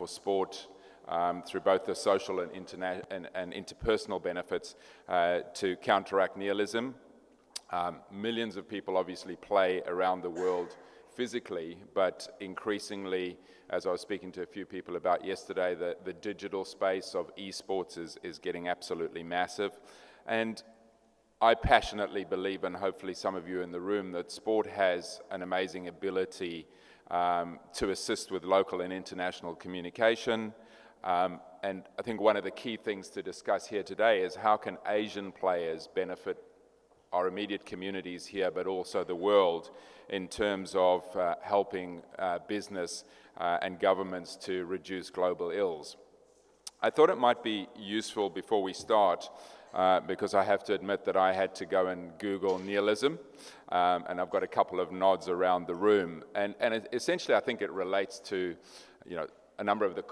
for sport through both the social and interpersonal benefits to counteract nihilism. Millions of people obviously play around the world physically, but increasingly, as I was speaking to a few people about yesterday, the digital space of esports is getting absolutely massive. And I passionately believe, and hopefully some of you in the room, that sport has an amazing ability to assist with local and international communication. And I think one of the key things to discuss here today is how can Asian players benefit our immediate communities here, but also the world, in terms of helping business and governments to reduce global ills. I thought it might be useful before we start, because I have to admit that I had to go and Google nihilism, and I've got a couple of nods around the room. And essentially, I think it relates to, a number of the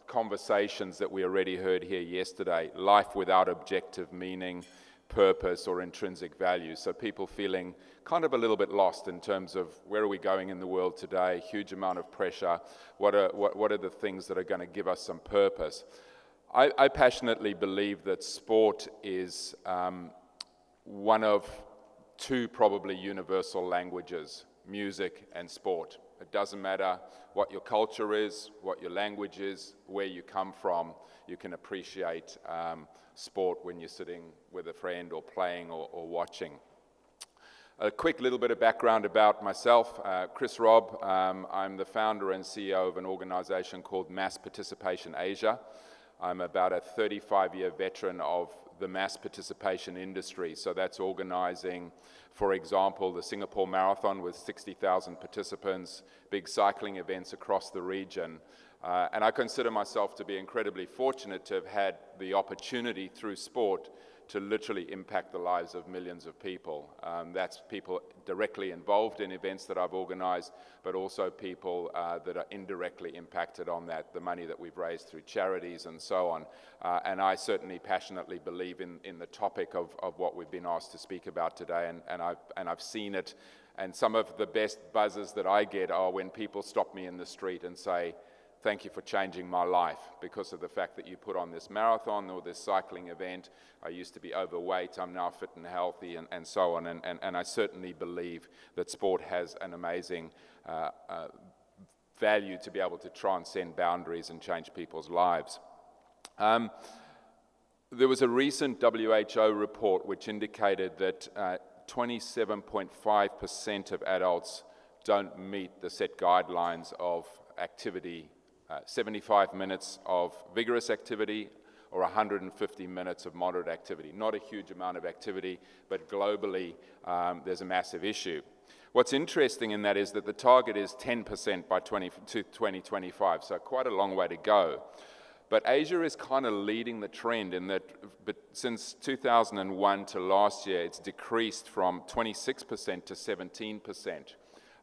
conversations that we already heard here yesterday: life without objective meaning, purpose, or intrinsic value. So people feeling kind of a little bit lost in terms of where are we going in the world today, huge amount of pressure, what are the things that are going to give us some purpose. I passionately believe that sport is one of two probably universal languages: music and sport. It doesn't matter what your culture is, what your language is, where you come from, you can appreciate sport when you're sitting with a friend or playing or watching. A quick little bit of background about myself. Chris Robb, I'm the founder and CEO of an organization called Mass Participation Asia. I'm about a 35-year veteran of the mass participation industry. So that's organizing, for example, the Singapore Marathon with 60,000 participants, big cycling events across the region. And I consider myself to be incredibly fortunate to have had the opportunity through sport to literally impact the lives of millions of people. That's people directly involved in events that I've organized, but also people that are indirectly impacted on that, the money that we've raised through charities and so on. And I certainly passionately believe in the topic of what we've been asked to speak about today, and I've seen it. And some of the best buzzes that I get are when people stop me in the street and say, "Thank you for changing my life because of the fact that you put on this marathon or this cycling event. I used to be overweight, I'm now fit and healthy," and so on. And I certainly believe that sport has an amazing value to be able to transcend boundaries and change people's lives. There was a recent WHO report which indicated that 27.5% of adults don't meet the set guidelines of activity, 75 minutes of vigorous activity or 150 minutes of moderate activity. Not a huge amount of activity, but globally there's a massive issue. What's interesting in that is that the target is 10% by 2025, so quite a long way to go. But Asia is kind of leading the trend in that, but since 2001 to last year, it's decreased from 26% to 17%.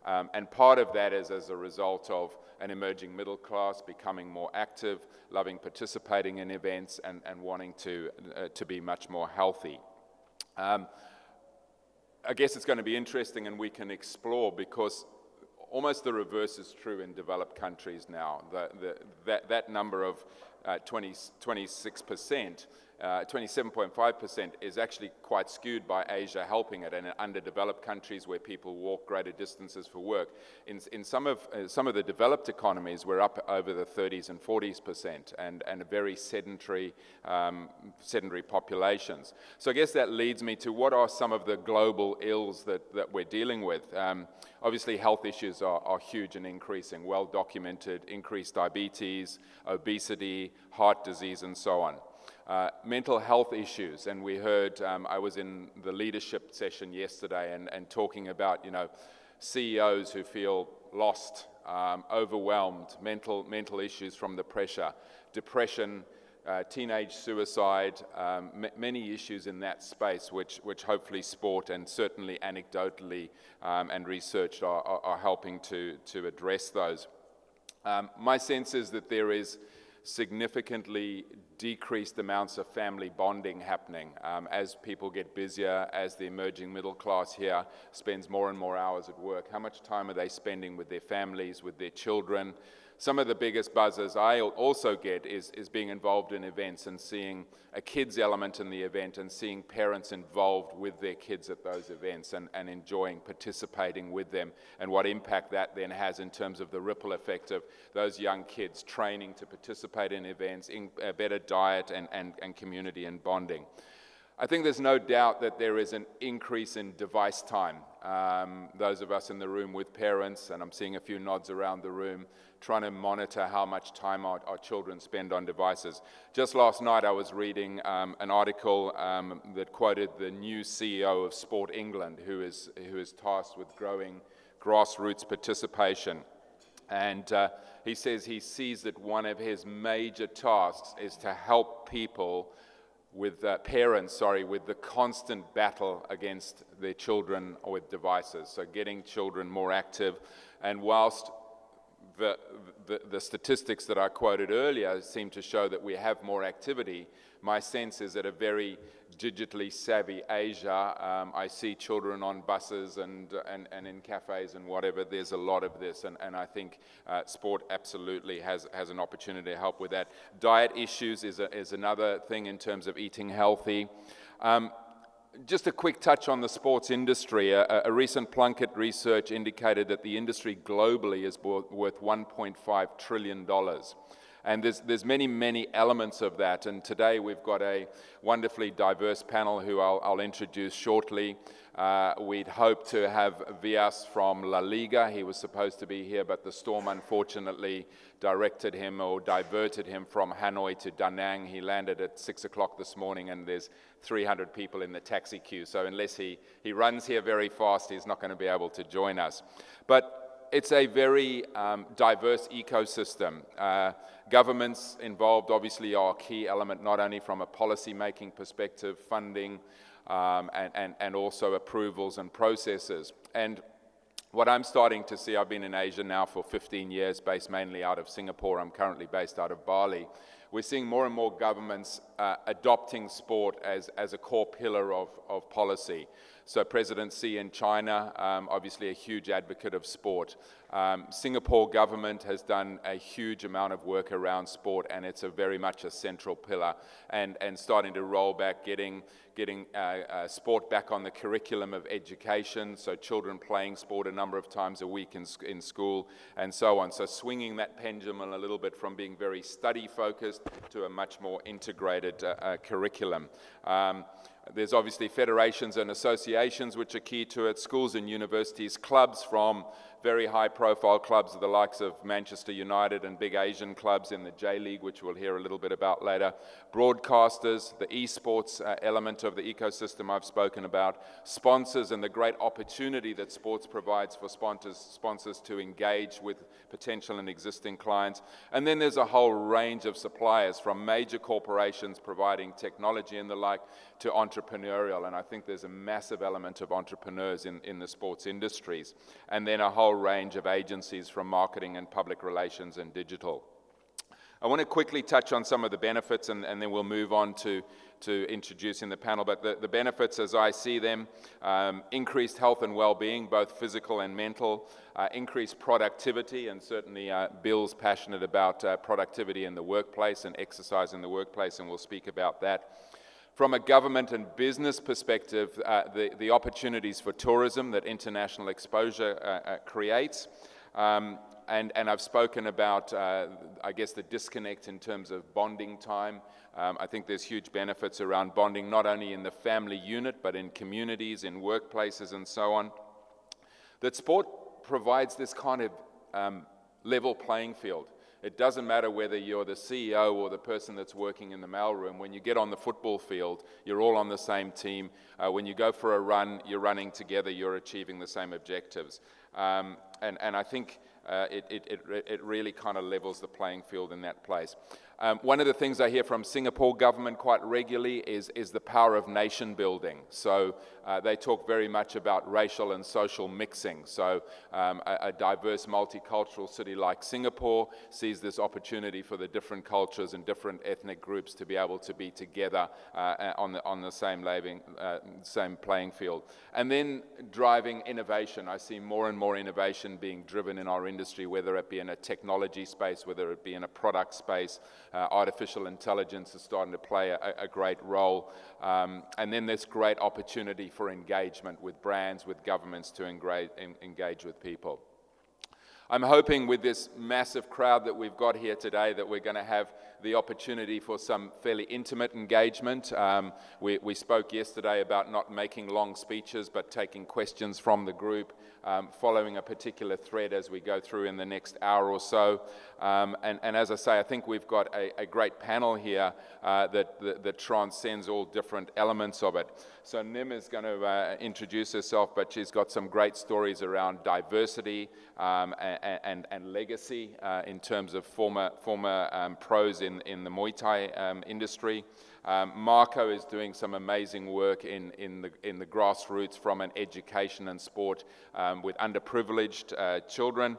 And part of that is as a result of an emerging middle class becoming more active, loving participating in events, and wanting to be much more healthy. I guess it's going to be interesting, and we can explore, because almost the reverse is true in developed countries now. That number of 26%, 27.5% is actually quite skewed by Asia helping it, and in underdeveloped countries where people walk greater distances for work. In some of the developed economies, we're up over the 30s and 40s%, and very sedentary populations. So I guess that leads me to what are some of the global ills that we're dealing with. Obviously, health issues are huge and increasing, well documented: increased diabetes, obesity, heart disease, and so on. Mental health issues, and we heard, I was in the leadership session yesterday and talking about, CEOs who feel lost, overwhelmed, mental issues from the pressure, depression, teenage suicide, many issues in that space, which hopefully sport and certainly anecdotally and research are helping to address those. My sense is that there is significantly decreased amounts of family bonding happening as people get busier, as the emerging middle class here spends more and more hours at work. How much time are they spending with their families, with their children? some of the biggest buzzes I also get is being involved in events and seeing a kids element in the event and seeing parents involved with their kids at those events and enjoying participating with them, and what impact that then has in terms of the ripple effect of those young kids training to participate in events, in a better diet and community and bonding. I think there's no doubt that there is an increase in device time. Those of us in the room with parents, and I'm seeing a few nods around the room, trying to monitor how much time our children spend on devices. Just last night I was reading an article that quoted the new CEO of Sport England, who is tasked with growing grassroots participation. And he says he sees that one of his major tasks is to help people with parents, with the constant battle against their children with devices. So getting children more active. And whilst the statistics that I quoted earlier seem to show that we have more activity, my sense is that a very digitally savvy Asia, I see children on buses and in cafes and whatever. There's a lot of this, and I think sport absolutely has an opportunity to help with that. Diet issues is another thing in terms of eating healthy. Just a quick touch on the sports industry. A recent Plunkett research indicated that the industry globally is worth $1.5 trillion. And there's many elements of that. And today we've got a wonderfully diverse panel who I'll introduce shortly. We'd hoped to have Vias from La Liga. He was supposed to be here, but the storm unfortunately directed him or diverted him from Hanoi to Da Nang. He landed at 6 o'clock this morning, and there's 300 people in the taxi queue. So unless he runs here very fast, he's not going to be able to join us. But it's a very diverse ecosystem. Governments involved obviously are a key element, not only from a policy-making perspective, funding, and also approvals and processes. And what I'm starting to see, I've been in Asia now for 15 years, based mainly out of Singapore. I'm currently based out of Bali. We're seeing more and more governments adopting sport as a core pillar of policy. So President Xi in China, obviously a huge advocate of sport. Singapore government has done a huge amount of work around sport, and it's very much a central pillar, and starting to roll back, getting sport back on the curriculum of education, so children playing sport a number of times a week in school, and so on. So swinging that pendulum a little bit from being very study-focused to a much more integrated curriculum. There's obviously federations and associations which are key to it, schools and universities, clubs from very high-profile clubs of the likes of Manchester United and big Asian clubs in the J-League, which we'll hear a little bit about later. Broadcasters, the esports element of the ecosystem I've spoken about. Sponsors and the great opportunity that sports provides for sponsors to engage with potential and existing clients. And then there's a whole range of suppliers, from major corporations providing technology and the like to entrepreneurial. And I think there's a massive element of entrepreneurs in the sports industries. And then a whole range of agencies from marketing and public relations and digital. I want to quickly touch on some of the benefits, and then we'll move on to introducing the panel. But the benefits as I see them, increased health and well-being, both physical and mental, increased productivity, and certainly Bill's passionate about productivity in the workplace and exercise in the workplace, and we'll speak about that. From a government and business perspective, the opportunities for tourism that international exposure creates, and I've spoken about, I guess, the disconnect in terms of bonding time. I think there's huge benefits around bonding, not only in the family unit, but in communities, in workplaces, and so on. That sport provides this kind of level playing field. It doesn't matter whether you're the CEO or the person that's working in the mailroom. When you get on the football field, you're all on the same team. When you go for a run, you're running together, you're achieving the same objectives. And I think it really kind of levels the playing field in that place. One of the things I hear from Singapore government quite regularly is the power of nation building. So they talk very much about racial and social mixing. So a diverse multicultural city like Singapore sees this opportunity for the different cultures and different ethnic groups to be able to be together on the same playing field. And then driving innovation. I see more and more innovation being driven in our industry, whether it be in a technology space, whether it be in a product space. Artificial intelligence is starting to play a great role. And then there's great opportunity for engagement with brands, with governments to engage with people. I'm hoping with this massive crowd that we've got here today that we're going to have the opportunity for some fairly intimate engagement. We spoke yesterday about not making long speeches but taking questions from the group, following a particular thread as we go through in the next hour or so. And as I say, I think we've got a great panel here that transcends all different elements of it. So Nim is going to introduce herself, but she's got some great stories around diversity and legacy in terms of former pros in the Muay Thai industry. Marco is doing some amazing work in the grassroots from an education and sport with underprivileged children.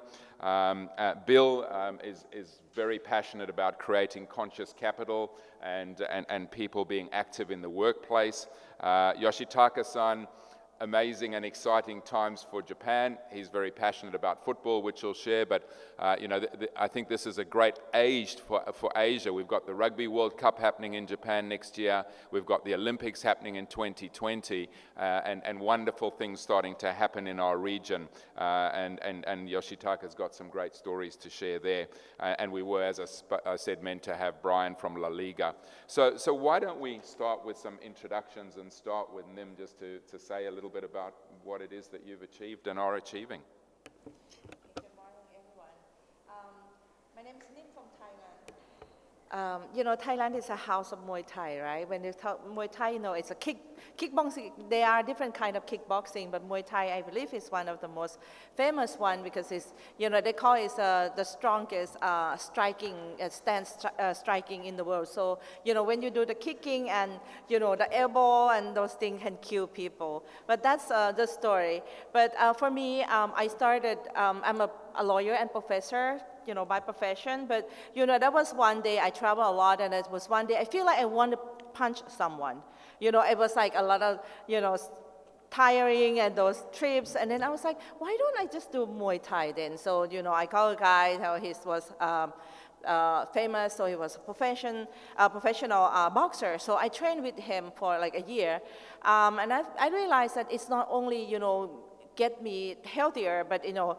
Bill is very passionate about creating conscious capital and people being active in the workplace. Yoshitaka-san, amazing and exciting times for Japan. He's very passionate about football, which he'll share, but you know, I think this is a great age for Asia. We've got the Rugby World Cup happening in Japan next year. We've got the Olympics happening in 2020, and wonderful things starting to happen in our region. And Yoshitaka's got some great stories to share there. And we were, as I said, meant to have Brian from La Liga. So why don't we start with some introductions and start with Nim just to say a little bit about what it is that you've achieved and are achieving. Good morning, everyone. My name is Nim from Thailand. You know, Thailand is a house of Muay Thai, right? When you talk Muay Thai, you know, it's a kickboxing. There are different kind of kickboxing, but Muay Thai, I believe, is one of the most famous one because it's, you know, they call it the strongest striking in the world. So, you know, when you do the kicking and, you know, the elbow and those things can kill people. But that's the story. But for me, I started, I'm a lawyer and professor, you know, by profession, but, you know, that was one day I traveled a lot, and it was one day I feel like I want to punch someone. You know, it was like a lot of, you know, tiring and those trips, and then I was like, why don't I just do Muay Thai then? So, you know, I called a guy, he was famous, so he was a professional boxer, so I trained with him for like a year, and I realized that it's not only, you know, get me healthier, but, you know,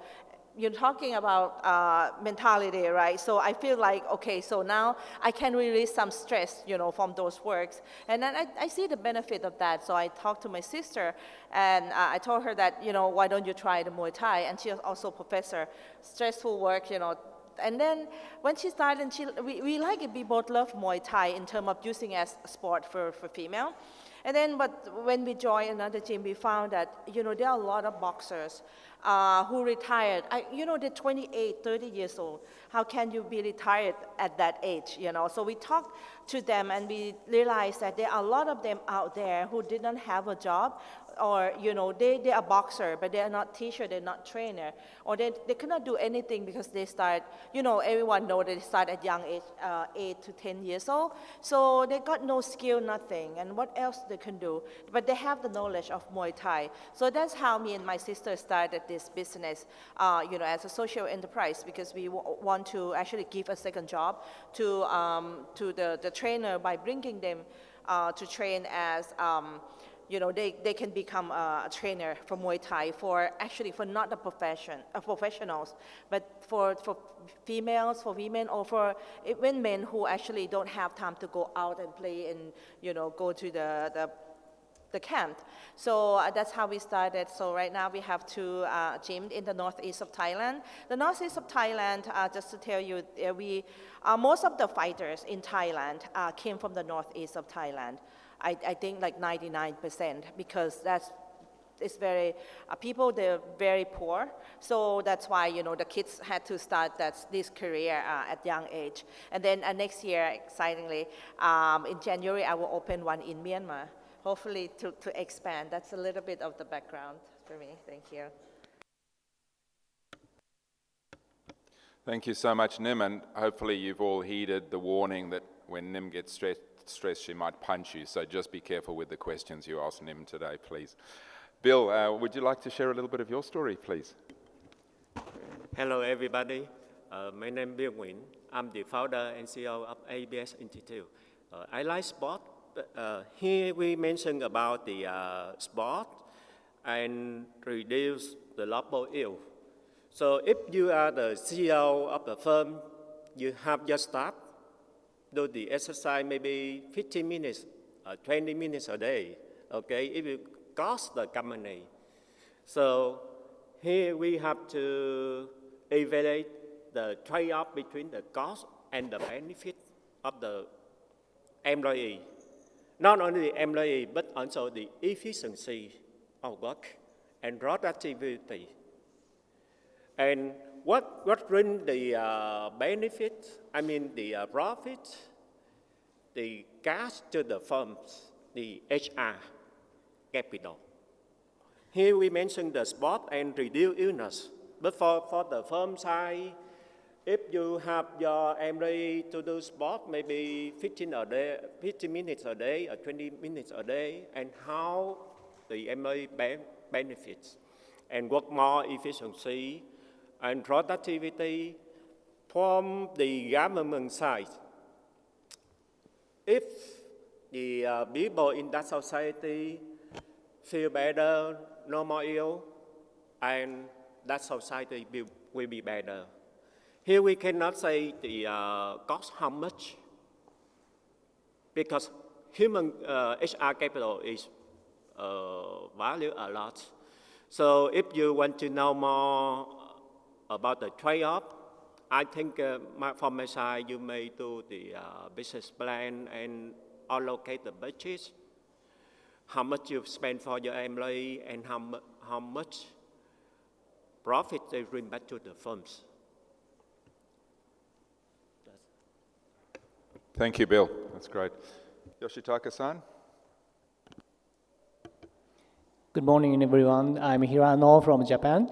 you're talking about mentality, right? So I feel like, okay, so now I can release some stress, you know, from those works. And then I see the benefit of that. So I talked to my sister, and I told her that, you know, why don't you try the Muay Thai? And she was also a professor, stressful work, you know. And then when she started, we like it, we both love Muay Thai in terms of using as a sport for female. And then, but when we joined another gym, we found that, you know, there are a lot of boxers who retired. You know, they're 28, 30 years old. How can you be retired at that age, you know? So we talked to them, and we realized that there are a lot of them out there who didn't have a job, or, you know, they are boxer, but they are not teacher, they're not trainer, or they cannot do anything because they start, you know, everyone knows they start at young age, 8 to 10 years old, so they got no skill, nothing, and what else they can do? But they have the knowledge of Muay Thai. So that's how me and my sister started this business, you know, as a social enterprise, because we want to actually give a second job to the trainer by bringing them to train as, you know, they can become a trainer for Muay Thai for not the professionals, but for females, for women, or for even men who actually don't have time to go out and play and, you know, go to the camp. So that's how we started. So right now we have 2 gyms in the northeast of Thailand. The northeast of Thailand, just to tell you, most of the fighters in Thailand came from the northeast of Thailand. I think like 99%, because it's very, people, they're very poor. So that's why, you know, the kids had to start this career at young age. And then next year, excitingly, in January, I will open one in Myanmar, hopefully to expand. That's a little bit of the background for me. Thank you. Thank you so much, Nim, and hopefully you've all heeded the warning that when Nim gets stressed, she might punch you, so just be careful with the questions you ask Nim today, please. Bill, would you like to share a little bit of your story, please? Hello, everybody. My name is Bill Nguyen. I'm the founder and CEO of ABS Institute. I like sport. Here we mentioned about the sport and reduce the global ill. So if you are the CEO of the firm, you have your staff do the exercise maybe 15 minutes, 20 minutes a day, okay, if it costs the company. So here we have to evaluate the trade-off between the cost and the benefit of the employee. Not only the employee, but also the efficiency of work and productivity. And what brings the benefit, I mean the profit, the cash to the firms, the HR capital. Here we mentioned the sport and reduce illness. But for the firm side, if you have your employee to do sport, maybe 15 minutes a day or 20 minutes a day, and how the employee benefits and work more efficiency and productivity from the government side. If the people in that society feel better, no more ill, and that society will be better. Here we cannot say the cost how much, because human HR capital is valued a lot. So if you want to know more about the trade-off, I think from my side, you may do the business plan and allocate the budget, how much you spend for your employee and how much profit they bring back to the firms. Thank you, Bill. That's great. Yoshitaka-san? Good morning, everyone. I'm Hirano from Japan.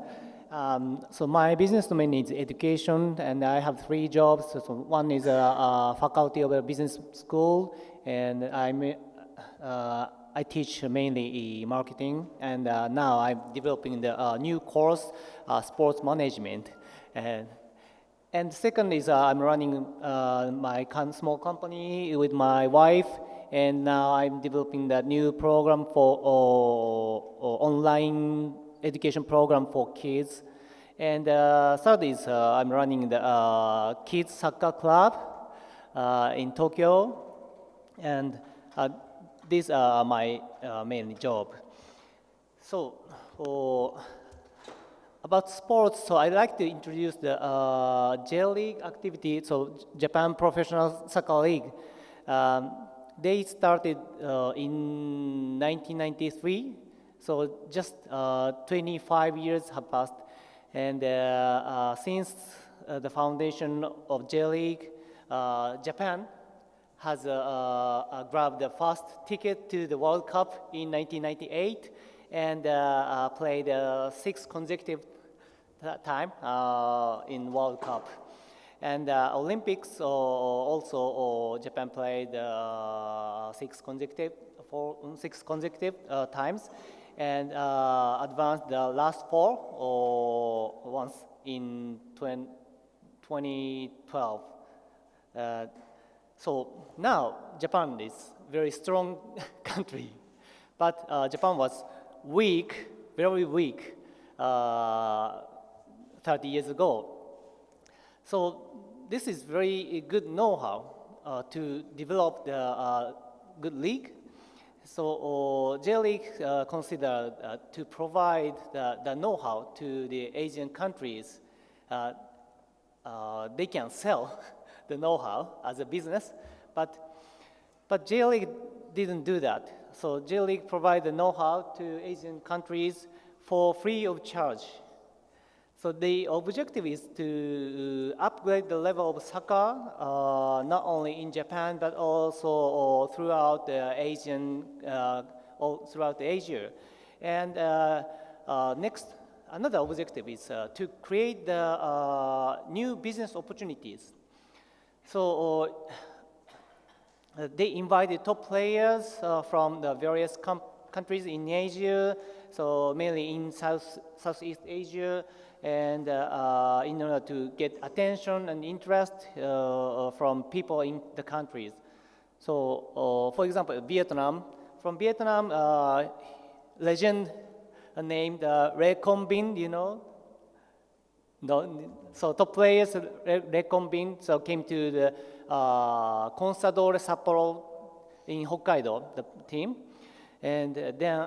So my business domain is education, and I have 3 jobs. So one is a faculty of a business school, and I teach mainly marketing, and now I'm developing the new course, sports management. And second is I'm running my small company with my wife, and now I'm developing the new program for online education program for kids. And third is I'm running the kids soccer club in Tokyo, and these are my main job. So about sports, so I'd like to introduce the J-League activity, so Japan Professional Soccer League. They started in 1993, so just 25 years have passed. And since the foundation of J-League, Japan has grabbed the first ticket to the World Cup in 1998 and played 6 consecutive time in World Cup. And Olympics also Japan played 6 consecutive times and advanced the last 4 once in 2012. So now Japan is very strong country, but Japan was weak, very weak 30 years ago. So this is very good know-how to develop the good league. So J-League considered to provide the know-how to the Asian countries. They can sell the know-how as a business, but J-League didn't do that. So J-League provided the know-how to Asian countries for free of charge. So the objective is to upgrade the level of soccer, not only in Japan, but also throughout the throughout Asia. And another objective is to create the new business opportunities. So they invited top players from the various countries in Asia, so mainly in Southeast Asia, and in order to get attention and interest from people in the countries. So, for example, Vietnam. From Vietnam, legend named Ray Con Bin, you know. No, so top players, Ray Con Bin, so came to the Consadole Sapporo in Hokkaido, the team. And then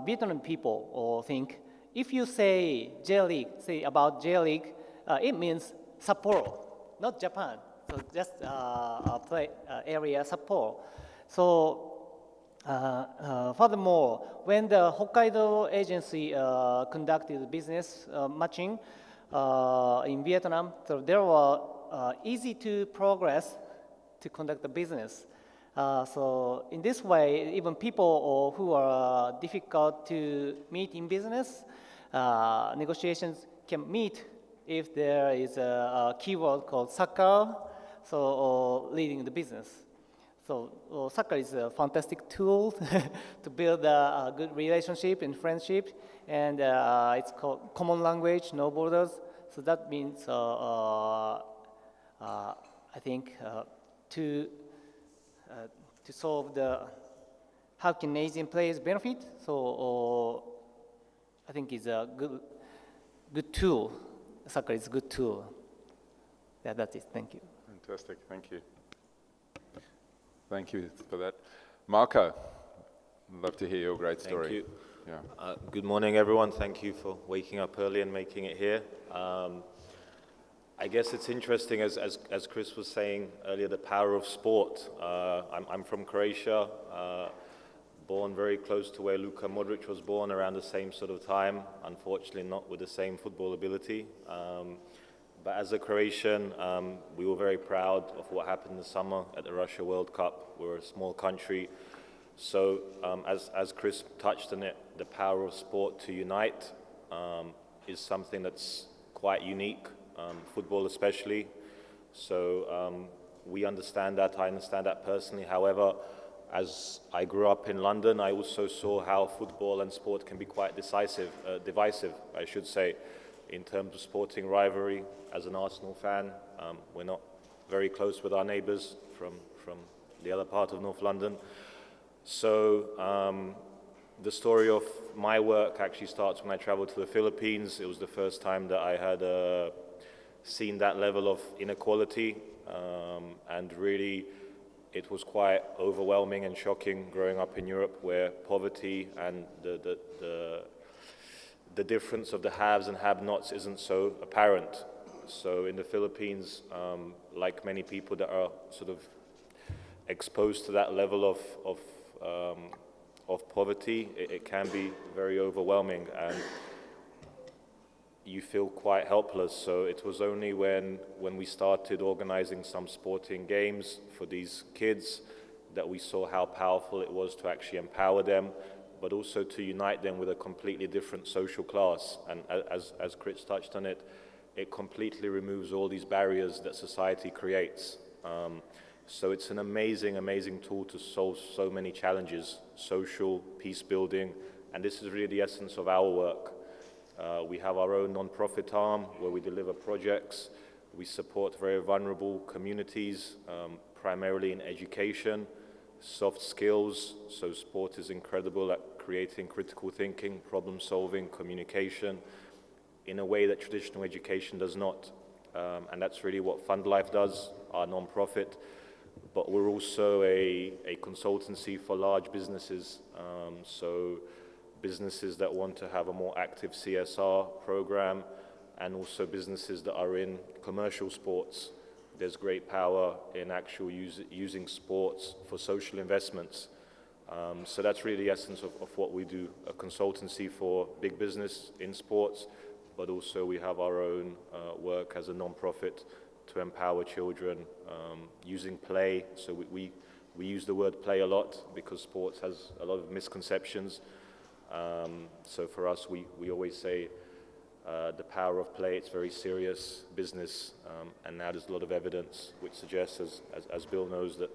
Vietnamese people think, if you say J-League, say about J-League, it means Sapporo, not Japan. So just play area Sapporo. So furthermore, when the Hokkaido agency conducted business matching in Vietnam, so there were easy to progress to conduct the business. So in this way, even people who are difficult to meet in business, negotiations can meet if there is a keyword called soccer, so leading the business. So soccer is a fantastic tool to build a good relationship and friendship, and it's called common language, no borders. So that means, I think, to solve the how can Asian players benefit. So I think it's a good tool. Soccer is a good tool. Yeah, that's it. Thank you. Fantastic. Thank you. Thank you for that. Marco, I'd love to hear your great story. Thank you. Yeah. Good morning, everyone. Thank you for waking up early and making it here. I guess it's interesting, as Chris was saying earlier, the power of sport. I'm from Croatia, born very close to where Luka Modric was born, around the same sort of time. Unfortunately, not with the same football ability. But as a Croatian, we were very proud of what happened this summer at the Russia World Cup. We're a small country. So as Chris touched on it, the power of sport to unite is something that's quite unique, football especially. So we understand that, I understand that personally. However, as I grew up in London, I also saw how football and sport can be quite divisive, I should say, in terms of sporting rivalry. As an Arsenal fan, we're not very close with our neighbours from the other part of North London. So the story of my work actually starts when I traveled to the Philippines. It was the first time that I had seen that level of inequality, and really it was quite overwhelming and shocking growing up in Europe, where poverty and the difference of the haves and have-nots isn't so apparent. So in the Philippines, like many people that are sort of exposed to that level of poverty, it can be very overwhelming, and you feel quite helpless. So it was only when we started organizing some sporting games for these kids that we saw how powerful it was to actually empower them, but also to unite them with a completely different social class. And as Chris touched on it, it completely removes all these barriers that society creates. So it's an amazing, amazing tool to solve so many challenges, social, peace building, and this is really the essence of our work. We have our own non-profit arm where we deliver projects. We support very vulnerable communities, primarily in education, soft skills. So sport is incredible at creating critical thinking, problem solving, communication in a way that traditional education does not. And that's really what Fund Life does, our non-profit. But we're also a consultancy for large businesses. So businesses that want to have a more active CSR program, and also businesses that are in commercial sports. There's great power in actual using sports for social investments. So that's really the essence of what we do, a consultancy for big business in sports, but also we have our own work as a non-profit to empower children using play. So we use the word play a lot because sports has a lot of misconceptions. So for us, we always say the power of play, it's very serious business, and now there's a lot of evidence which suggests, as Bill knows, that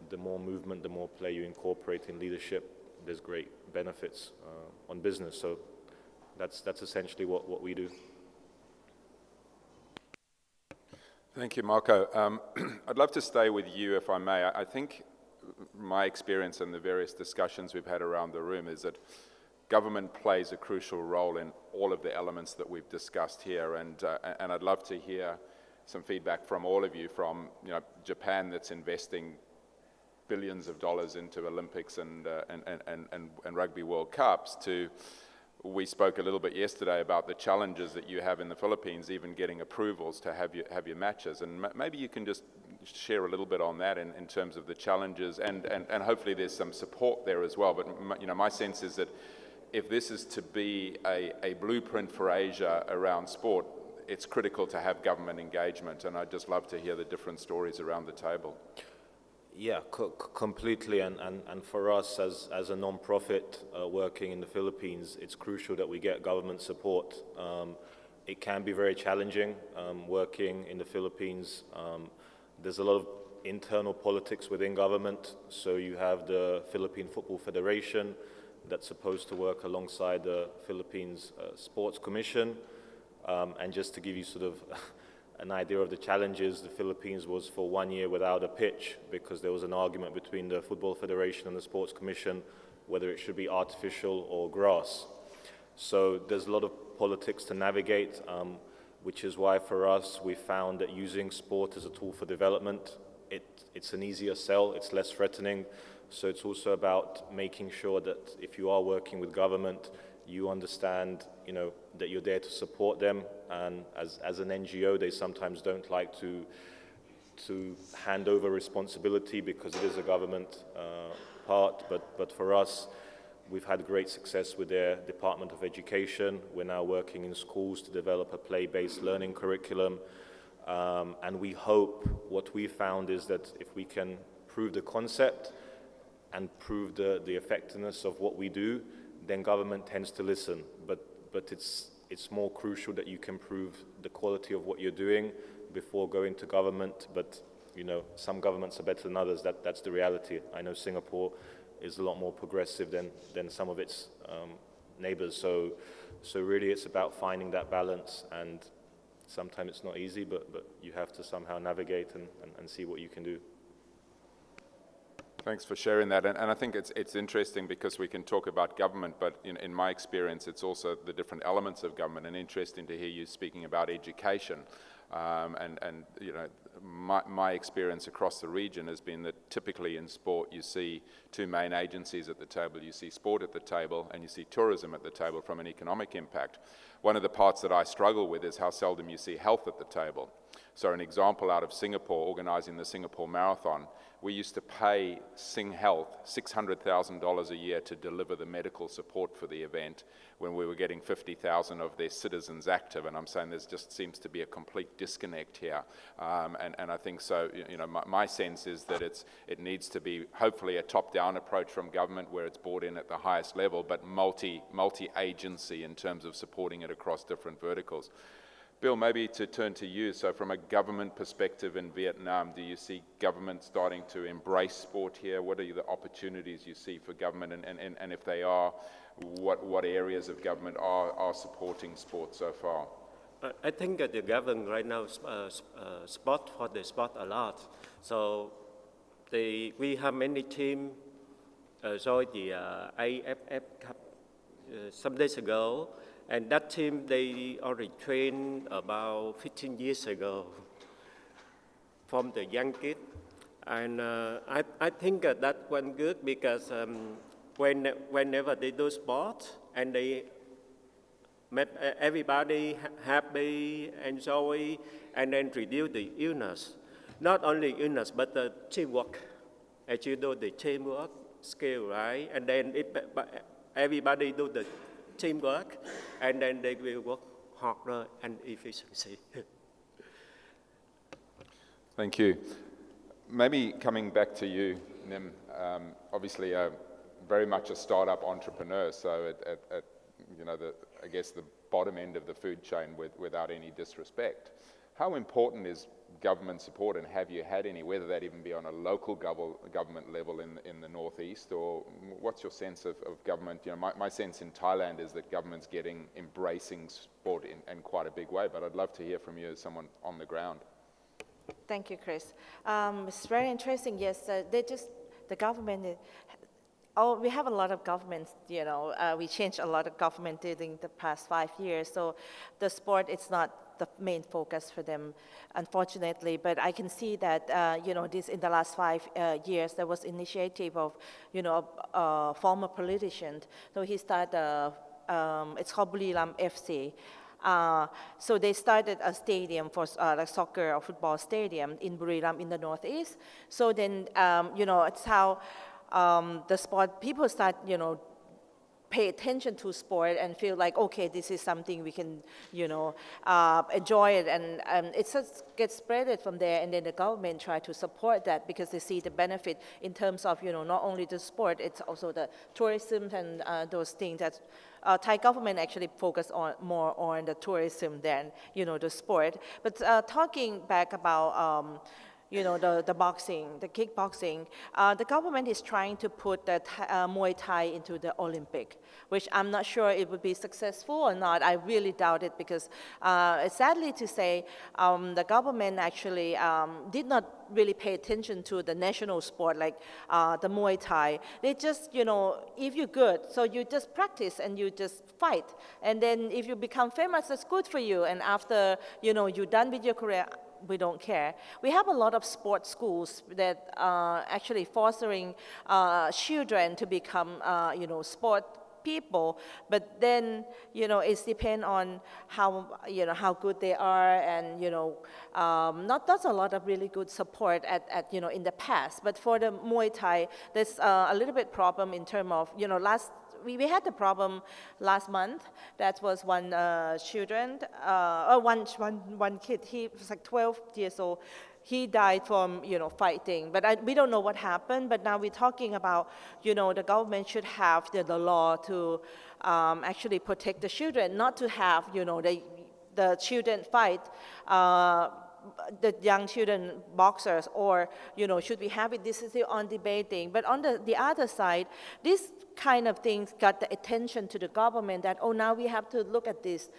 the more movement, the more play you incorporate in leadership, there's great benefits on business. So that's essentially what we do. Thank you, Marco. I'd love to stay with you, if I may. I think my experience and the various discussions we've had around the room is that government plays a crucial role in all of the elements that we've discussed here, and I'd love to hear some feedback from all of you, from Japan, that's investing billions of dollars into Olympics and Rugby World Cups, to we spoke a little bit yesterday about the challenges that you have in the Philippines, even getting approvals to have your matches. And maybe you can just share a little bit on that in terms of the challenges, and hopefully there's some support there as well. But my sense is that if this is to be a blueprint for Asia around sport, it's critical to have government engagement. And I'd just love to hear the different stories around the table. Yeah, completely, and for us as a non-profit working in the Philippines, it's crucial that we get government support. It can be very challenging working in the Philippines. There's a lot of internal politics within government, so you have the Philippine Football Federation that's supposed to work alongside the Philippines Sports Commission, and just to give you sort of an idea of the challenges, the Philippines was for 1 year without a pitch because there was an argument between the Football Federation and the Sports Commission whether it should be artificial or grass. So there's a lot of politics to navigate, which is why for us we found that using sport as a tool for development, it's an easier sell, it's less threatening. So it's also about making sure that if you are working with government, you understand, that you're there to support them. And as an NGO, they sometimes don't like to hand over responsibility because it is a government part. But for us, we've had great success with their Department of Education. We're now working in schools to develop a play-based learning curriculum. And we hope, what we found is that if we can prove the concept and prove the effectiveness of what we do, then government tends to listen. But it's more crucial that you can prove the quality of what you're doing before going to government. But some governments are better than others. That's the reality. I know Singapore is a lot more progressive than some of its neighbors. So really it's about finding that balance, and sometimes it's not easy, but you have to somehow navigate and see what you can do. Thanks for sharing that, and I think it's interesting because we can talk about government, but in my experience, it's also the different elements of government, and interesting to hear you speaking about education. And my experience across the region has been that typically in sport you see two main agencies at the table. You see sport at the table and you see tourism at the table from an economic impact. One of the parts that I struggle with is how seldom you see health at the table. So an example out of Singapore, organizing the Singapore Marathon, we used to pay Sing Health $600,000 a year to deliver the medical support for the event when we were getting 50,000 of their citizens active. And I'm saying there just seems to be a complete disconnect here. And I think so, my sense is that it needs to be hopefully a top-down approach from government where it's brought in at the highest level, but multi-agency in terms of supporting it across different verticals. Bill, maybe to turn to you. So from a government perspective in Vietnam, do you see government starting to embrace sport here? What are the opportunities you see for government? And if they are, what areas of government are supporting sport so far? I think that the government right now support sport a lot. So we have many teams join the AFF Cup some days ago. And that team, they already trained about 15 years ago from the young kid. And I think that went good because whenever they do sport and they make everybody happy, enjoy, and then reduce the illness. Not only illness, but the teamwork. As you do the teamwork skill, right? And then everybody do the teamwork, and then they will work harder and efficiency. Thank you. Maybe coming back to you, Nim, obviously very much a startup entrepreneur, so at I guess the bottom end of the food chain without any disrespect. How important is government support, and have you had any, whether that even be on a local government level in the Northeast, or what's your sense of government? You know, my sense in Thailand is that government's embracing sport in quite a big way, but I'd love to hear from you as someone on the ground. Thank you, Chris. It's very interesting. Yes, the government. We have a lot of governments, you know, we changed a lot of government during the past 5 years, so the sport, it's not the main focus for them, unfortunately, but I can see that, you know, in the last 5 years, there was initiative of, you know, a former politician, so he started, it's called Buriram FC. So they started a stadium for like soccer or football stadium in Buriram in the Northeast, so then, you know, it's how the sport, people start, you know, pay attention to sport and feel like, okay, this is something we can, you know, enjoy it, and it just gets spread from there, and then the government try to support that because they see the benefit in terms of, you know, not only the sport, it's also the tourism and those things that Thai government actually focus on more on the tourism than, you know, the sport. But talking back about you know, the boxing, the kickboxing, the government is trying to put the Muay Thai into the Olympic, which I'm not sure it would be successful or not. I really doubt it because sadly to say, the government actually did not really pay attention to the national sport like the Muay Thai. They just, you know, if you're good, so you just practice and you just fight. And then if you become famous, that's good for you. And after, you know, you're done with your career, we don't care. We have a lot of sports schools that are actually fostering children to become, you know, sport people, but then, you know, it depends on how, you know, how good they are, and, you know, not a lot of really good support you know, in the past. But for the Muay Thai, there's a little bit problem in terms of, you know, we had the problem last month. That was one one kid. He was like 12 years old. He died from, you know, fighting. But we don't know what happened. But now we're talking about, you know, the government should have the law to actually protect the children, not to have, you know, the children fight. The young children boxers, or, you know, should we have it? This is still on debating. But on the other side, this kind of things got the attention to the government that, oh, now we have to look at this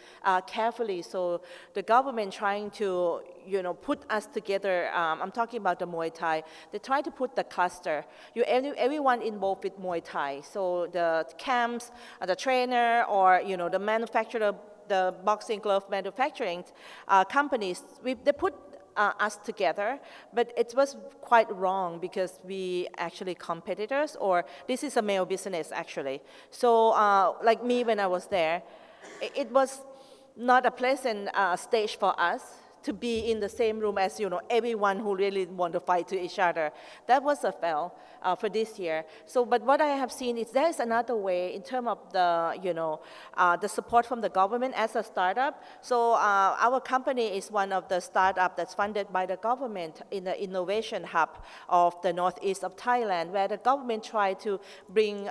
carefully. So the government trying to, you know, put us together. I'm talking about the Muay Thai. They try to put the cluster. Everyone involved with Muay Thai. So the camps, the trainer, or, you know, the manufacturer, the boxing glove manufacturing companies, they put us together, but it was quite wrong because we actually competitors, or this is a male business actually. So like me when I was there, it was not a pleasant stage for us to be in the same room as, you know, everyone who really want to fight to each other. That was a fail for this year. So, but what I have seen is there is another way in terms of the, you know, the support from the government as a startup. So our company is one of the startup that's funded by the government in the innovation hub of the northeast of Thailand, where the government tried to bring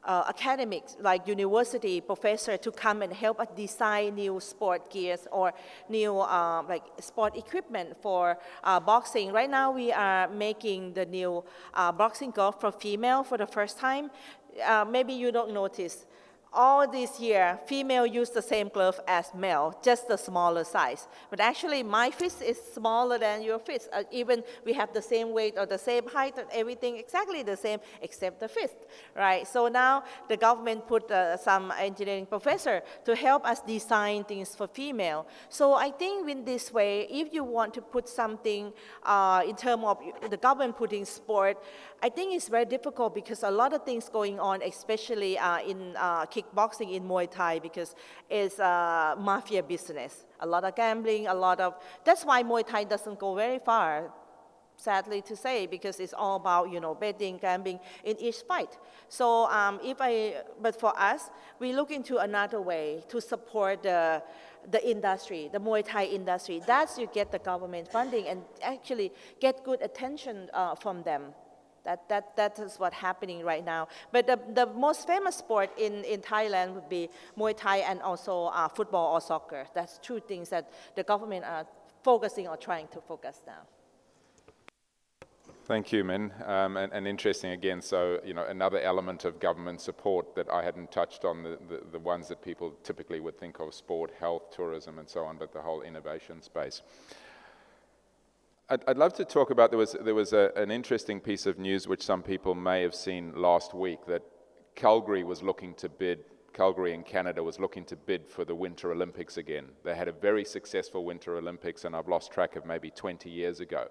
academics like university professor to come and help us design new sport gears or new like sport equipment for boxing. Right now we are making the new boxing glove for female for the first time. Maybe you don't notice. All this year, female use the same glove as male, just the smaller size. But actually, my fist is smaller than your fist. Even we have the same weight or the same height and everything exactly the same except the fist, right? So now the government put some engineering professor to help us design things for female. So I think in this way, if you want to put something in terms of the government putting sport, I think it's very difficult because a lot of things going on, especially in kickboxing in Muay Thai, because it's mafia business. A lot of gambling, that's why Muay Thai doesn't go very far, sadly to say, because it's all about, you know, betting, gambling in each fight. So but for us, we look into another way to support the industry, the Muay Thai industry. That's you get the government funding and actually get good attention from them. That is what's happening right now. But the most famous sport in Thailand would be Muay Thai and also football or soccer. That's two things that the government are focusing or trying to focus now. Thank you, Min. And interesting again, so, another element of government support that I hadn't touched on, the ones that people typically would think of, sport, health, tourism, and so on, but the whole innovation space. I'd love to talk about, there was an interesting piece of news which some people may have seen last week, that Calgary in Canada was looking to bid for the Winter Olympics again. They had a very successful Winter Olympics, and I've lost track of maybe 20 years ago.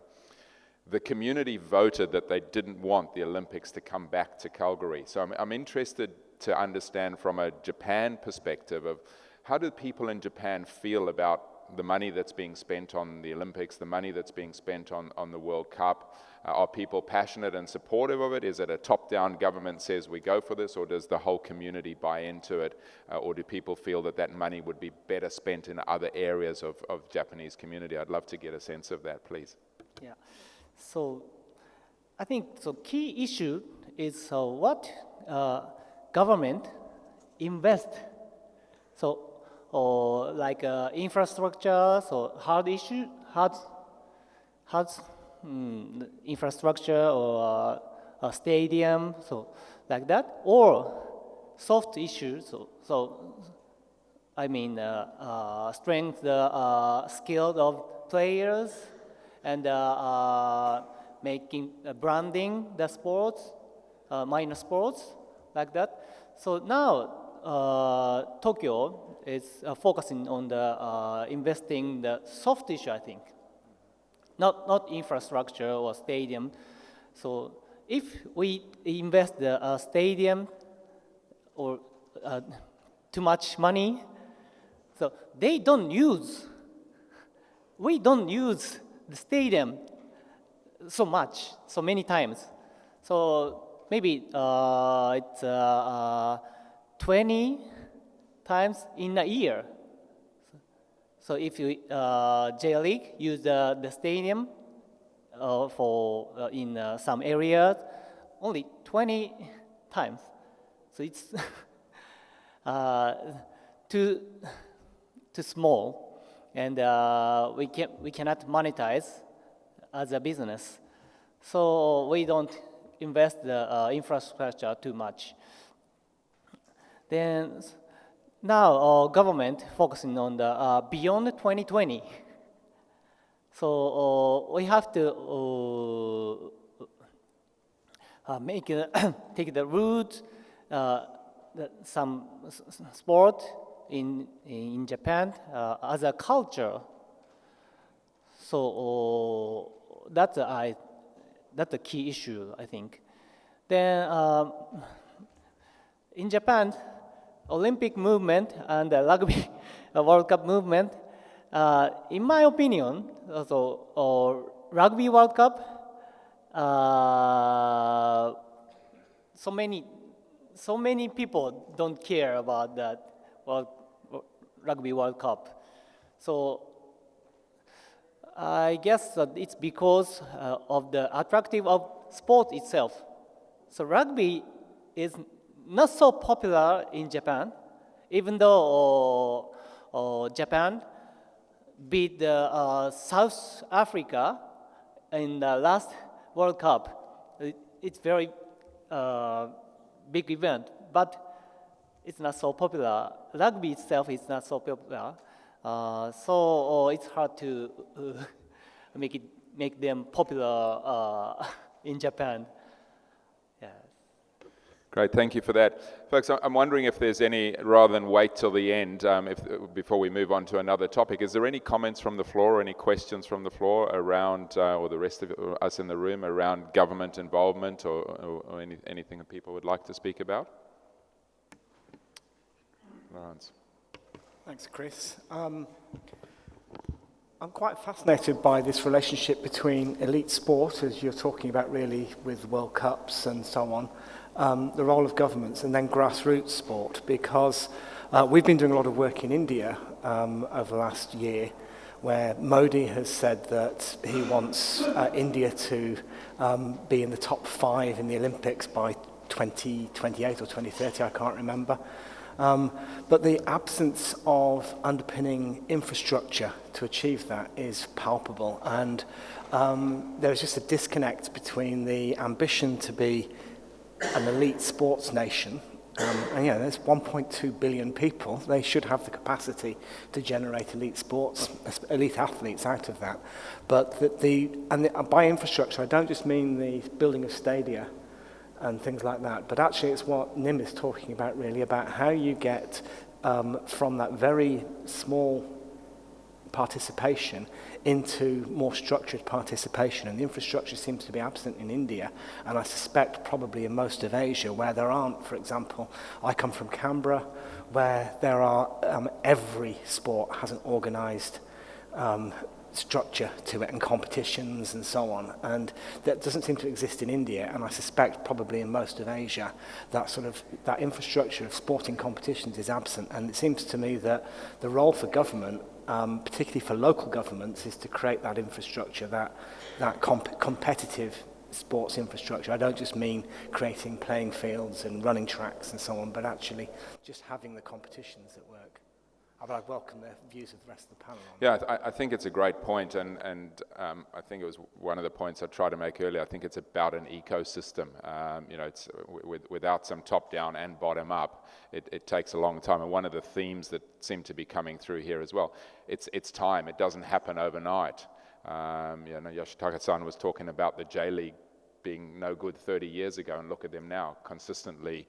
The community voted that they didn't want the Olympics to come back to Calgary. So I'm interested to understand from a Japan perspective of how do people in Japan feel about the money that's being spent on the Olympics, the money that's being spent on the World Cup. Are people passionate and supportive of it? Is it a top-down government says we go for this, or does the whole community buy into it? Or do people feel that that money would be better spent in other areas of Japanese community? I'd love to get a sense of that, please. Yeah. So I think the key issue is what government invest. So like infrastructure, so hard infrastructure or a stadium, so like that, or soft issues. So I mean strength the skills of players, and making branding the sports, minor sports, like that. So now Tokyo is focusing on the investing the soft issue, I think, not infrastructure or stadium. So if we invest the stadium or too much money, so we don't use the stadium so many times. So maybe it's 20 times in a year. So if you J League use the stadium for in some areas, only 20 times. So it's too small. And we cannot monetize as a business, so we don't invest the infrastructure too much. Then now government focusing on the beyond 2020. So we have to take the route some sport in Japan as a culture. So that's a key issue, I think. Then in Japan, Olympic movement and the Rugby World Cup movement, in my opinion, also Rugby World Cup, so many people don't care about that Rugby World Cup. So I guess that it's because of the attractive of sport itself. So rugby is not so popular in Japan, even though Japan beat South Africa in the last World Cup. It's very big event, but it's not so popular. Rugby itself is not so popular, so it's hard to make them popular in Japan. Yeah. Great, thank you for that. Folks, I'm wondering if there's any, rather than wait till the end, before we move on to another topic, is there any comments from the floor or any questions from the floor around, or the rest of us in the room, around government involvement or anything that people would like to speak about? Lawrence. Thanks, Chris. I'm quite fascinated by this relationship between elite sport, as you're talking about really with World Cups and so on, the role of governments, and then grassroots sport, because we've been doing a lot of work in India over the last year, where Modi has said that he wants India to be in the top 5 in the Olympics by 2028 or 2030, I can't remember. But the absence of underpinning infrastructure to achieve that is palpable. And there's just a disconnect between the ambition to be an elite sports nation. And yeah, there's 1.2 billion people. They should have the capacity to generate elite athletes out of that. But by infrastructure, I don't just mean the building of stadia and things like that, but actually it's what Nim is talking about really, about how you get from that very small participation into more structured participation. And the infrastructure seems to be absent in India, and I suspect probably in most of Asia, where there aren't. For example, I come from Canberra, where there are every sport has an organised structure to it and competitions and so on, and that doesn't seem to exist in India, and I suspect probably in most of Asia that infrastructure of sporting competitions is absent. And it seems to me that the role for government, particularly for local governments, is to create that infrastructure, that competitive sports infrastructure. I don't just mean creating playing fields and running tracks and so on, but actually just having the competitions that work. But I welcome the views of the rest of the panel. Yeah, I think it's a great point, and I think it was one of the points I tried to make earlier. I think it's about an ecosystem. It's without some top-down and bottom-up, it takes a long time. And one of the themes that seem to be coming through here as well, it's time. It doesn't happen overnight. Yoshitaka-san was talking about the J-League being no good 30 years ago, and look at them now, consistently,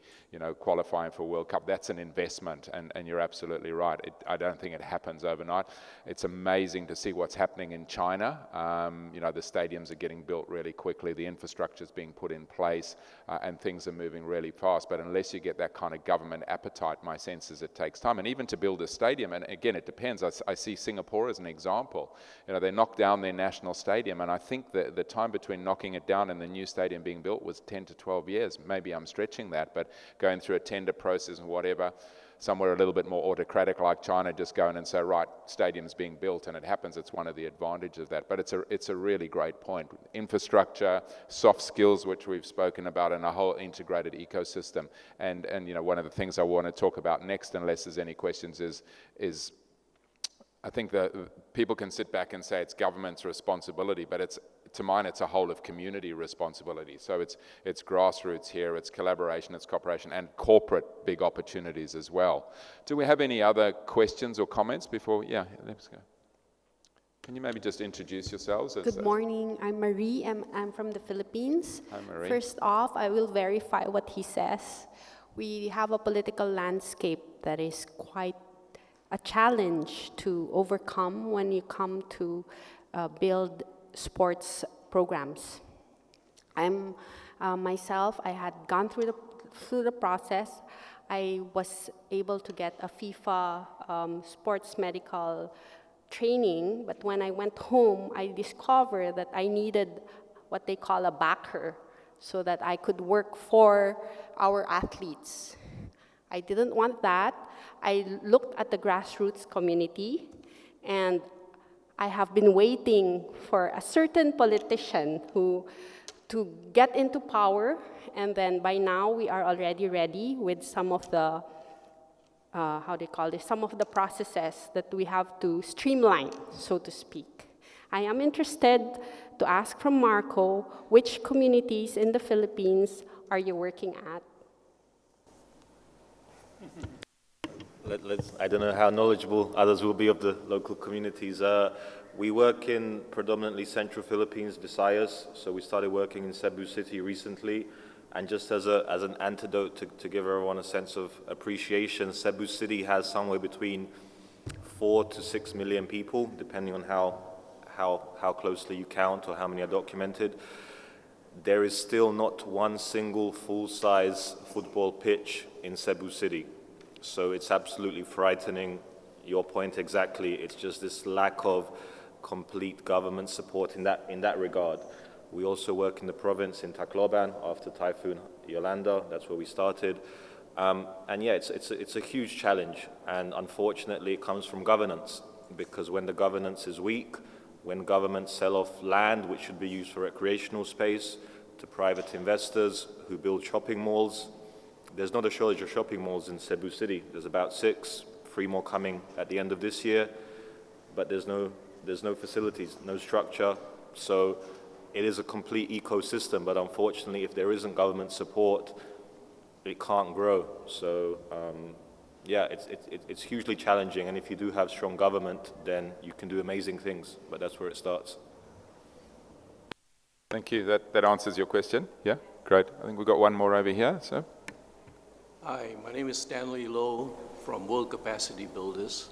qualifying for World Cup. That's an investment, and you're absolutely right. I don't think it happens overnight. It's amazing to see what's happening in China. The stadiums are getting built really quickly, the infrastructure's being put in place, and things are moving really fast. But unless you get that kind of government appetite, my sense is it takes time. And even to build a stadium, and again, it depends. I see Singapore as an example. They knocked down their national stadium, and I think that the time between knocking it down and the new stadium being built was 10 to 12 years. Maybe I'm stretching that, but going through a tender process and whatever, somewhere a little bit more autocratic like China, just go in and say, right, stadium's being built, and it happens. It's one of the advantages of that. But it's a really great point. Infrastructure, soft skills, which we've spoken about, and a whole integrated ecosystem. And one of the things I want to talk about next, unless there's any questions, is I think that people can sit back and say it's government's responsibility, but to mine, it's a whole of community responsibility. So it's grassroots here, it's collaboration, it's cooperation, and corporate big opportunities as well. Do we have any other questions or comments before? Yeah, let's go. Can you maybe just introduce yourselves? Good morning, I'm Marie, I'm from the Philippines. Hi, Marie. First off, I will verify what he says. We have a political landscape that is quite a challenge to overcome when you come to build sports programs. Myself, I had gone through the process. I was able to get a FIFA sports medical training, but when I went home, I discovered that I needed what they call a backer so that I could work for our athletes. I didn't want that. I looked at the grassroots community, and I have been waiting for a certain politician to get into power, and then by now we are already ready with some of the, some of the processes that we have to streamline, so to speak. I am interested to ask from Marco, which communities in the Philippines are you working at? I don't know how knowledgeable others will be of the local communities. We work in predominantly central Philippines, Visayas, so we started working in Cebu City recently. And just as an antidote to give everyone a sense of appreciation, Cebu City has somewhere between 4 to 6 million people, depending on how closely you count or how many are documented. There is still not one single full-size football pitch in Cebu City. So it's absolutely frightening. Your point exactly. It's just this lack of complete government support in that regard. We also work in the province in Tacloban after Typhoon Yolanda. That's where we started. And yeah, it's a huge challenge. And unfortunately, it comes from governance, because when the governance is weak, when governments sell off land which should be used for recreational space to private investors who build shopping malls, there's not a shortage of shopping malls in Cebu City. There's about 6, 3 more coming at the end of this year, but there's no facilities, no structure. So it is a complete ecosystem, but unfortunately, if there isn't government support, it can't grow. So yeah, it's hugely challenging, and if you do have strong government, then you can do amazing things, but that's where it starts. Thank you. That answers your question. Yeah, great. I think we've got one more over here. So, hi, my name is Stanley Lowe from World Capacity Builders.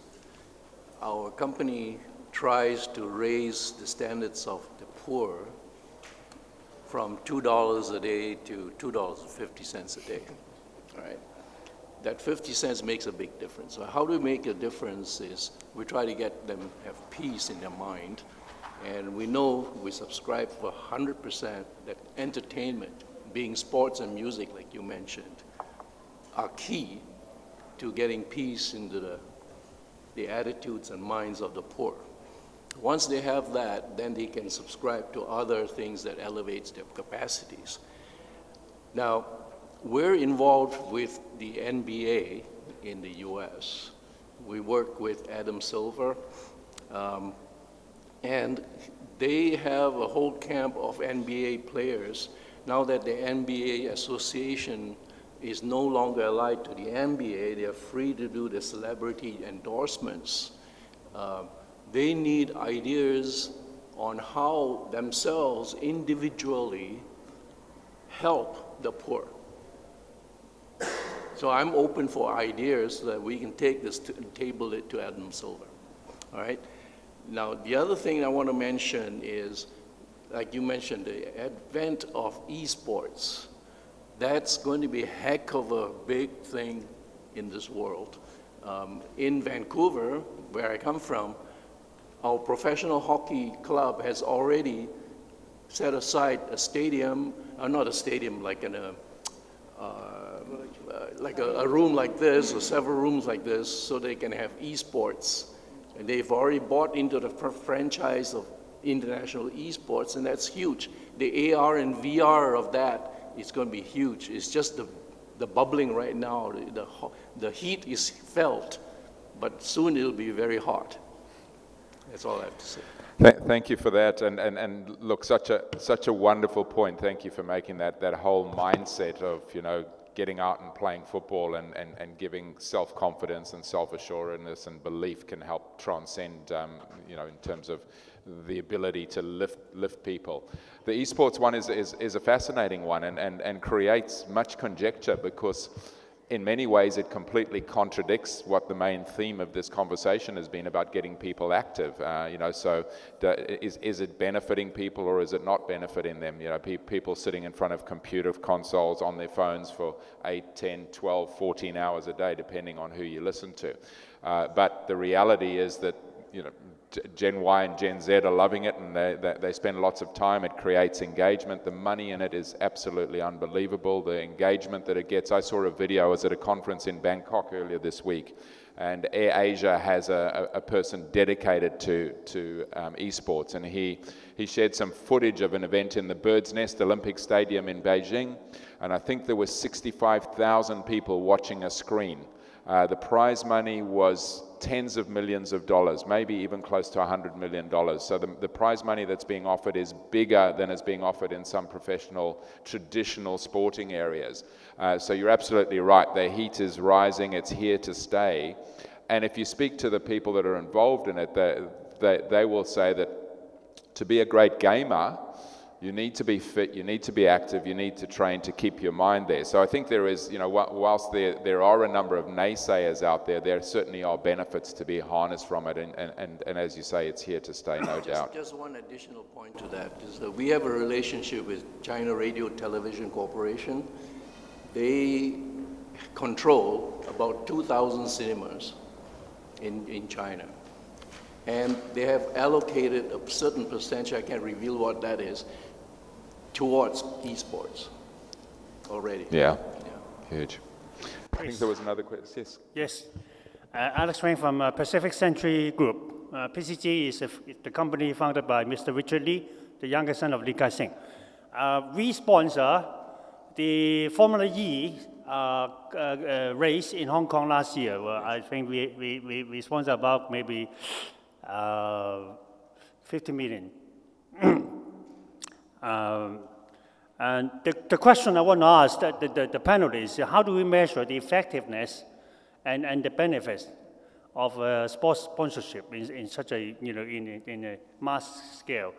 Our company tries to raise the standards of the poor from $2 a day to $2.50 a day. All right. That 50 cents makes a big difference. So how do we make a difference is we try to get them have peace in their mind. And we know we subscribe for 100% that entertainment, being sports and music, like you mentioned, are key to getting peace into the attitudes and minds of the poor. Once they have that, then they can subscribe to other things that elevates their capacities. Now, we're involved with the NBA in the US. We work with Adam Silver, and they have a whole camp of NBA players. Now that the NBA Association is no longer allied to the NBA, they're free to do the celebrity endorsements. They need ideas on how themselves individually help the poor. So I'm open for ideas so that we can take this and table it to Adam Silver. All right? Now, the other thing I want to mention is, like you mentioned, the advent of esports. That's going to be a heck of a big thing in this world. In Vancouver, where I come from, our professional hockey club has already set aside a stadium, not a stadium, like a room like this, or several rooms like this, so they can have esports. And they've already bought into the franchise of international esports, and that's huge. The AR and VR of that is going to be huge. It's just the bubbling right now. The heat is felt, but soon it'll be very hot. That's all I have to say. Thank you for that, and look, such a wonderful point. Thank you for making that whole mindset of, you know, getting out and playing football and giving self-confidence and self-assuredness and belief can help transcend, you know, in terms of the ability to lift people. The esports one is a fascinating one and creates much conjecture, because in many ways it completely contradicts what the main theme of this conversation has been about getting people active. You know, so is it benefiting people or is it not benefiting them? You know, people sitting in front of computer consoles on their phones for 8, 10, 12, 14 hours a day, depending on who you listen to. But the reality is that, you know, Gen Y and Gen Z are loving it, and they spend lots of time. It creates engagement. The money in it is absolutely unbelievable. The engagement that it gets. I saw a video. I was at a conference in Bangkok earlier this week, and Air Asia has a person dedicated to esports, and he shared some footage of an event in the Bird's Nest Olympic Stadium in Beijing, and I think there were 65,000 people watching a screen. The prize money was tens of millions of dollars, maybe even close to $100 million. So the prize money that's being offered is bigger than is being offered in some professional, traditional sporting areas. So you're absolutely right. The heat is rising. It's here to stay. And if you speak to the people that are involved in it, they will say that to be a great gamer, you need to be fit, you need to be active, you need to train to keep your mind there. So I think there is, you know, whilst there are a number of naysayers out there, there certainly are benefits to be harnessed from it, and as you say, it's here to stay, no doubt. Just one additional point to that is that we have a relationship with China Radio Television Corporation. They control about 2,000 cinemas in China. And they have allocated a certain percentage, I can't reveal what that is, towards esports already. Yeah. Huge. I think there was another question. Yes. Yes. Alex Wang from Pacific Century Group. PCG is the company founded by Mr. Richard Lee, the younger son of Lee Ka-shing. We sponsor the Formula E race in Hong Kong last year. Well, I think we sponsored about maybe 50 million. And the question I want to ask the panel is, how do we measure the effectiveness and the benefits of sports sponsorship in such a, in a mass scale?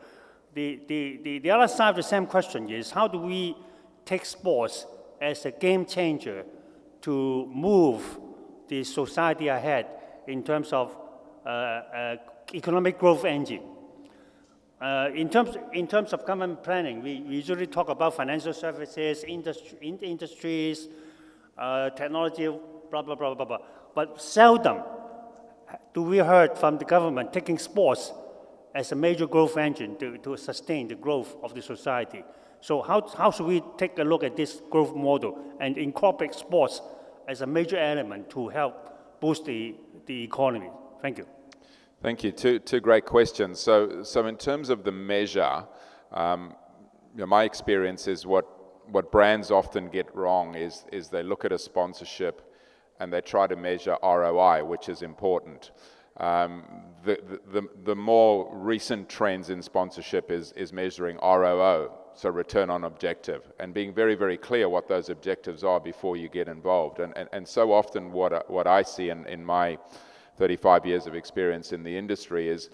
The other side of the same question is, how do we take sports as a game changer to move the society ahead in terms of economic growth engine? In terms of government planning, we usually talk about financial services, industries, technology, blah, blah, blah, blah, blah. But seldom do we hear from the government taking sports as a major growth engine to sustain the growth of the society. So how should we take a look at this growth model and incorporate sports as a major element to help boost the economy? Thank you. Thank you. Two great questions. So in terms of the measure, my experience is what brands often get wrong is they look at a sponsorship and they try to measure ROI, which is important. The more recent trends in sponsorship is measuring ROO, so return on objective, and being very, very clear what those objectives are before you get involved. And so often what I see in my 35 years of experience in the industry is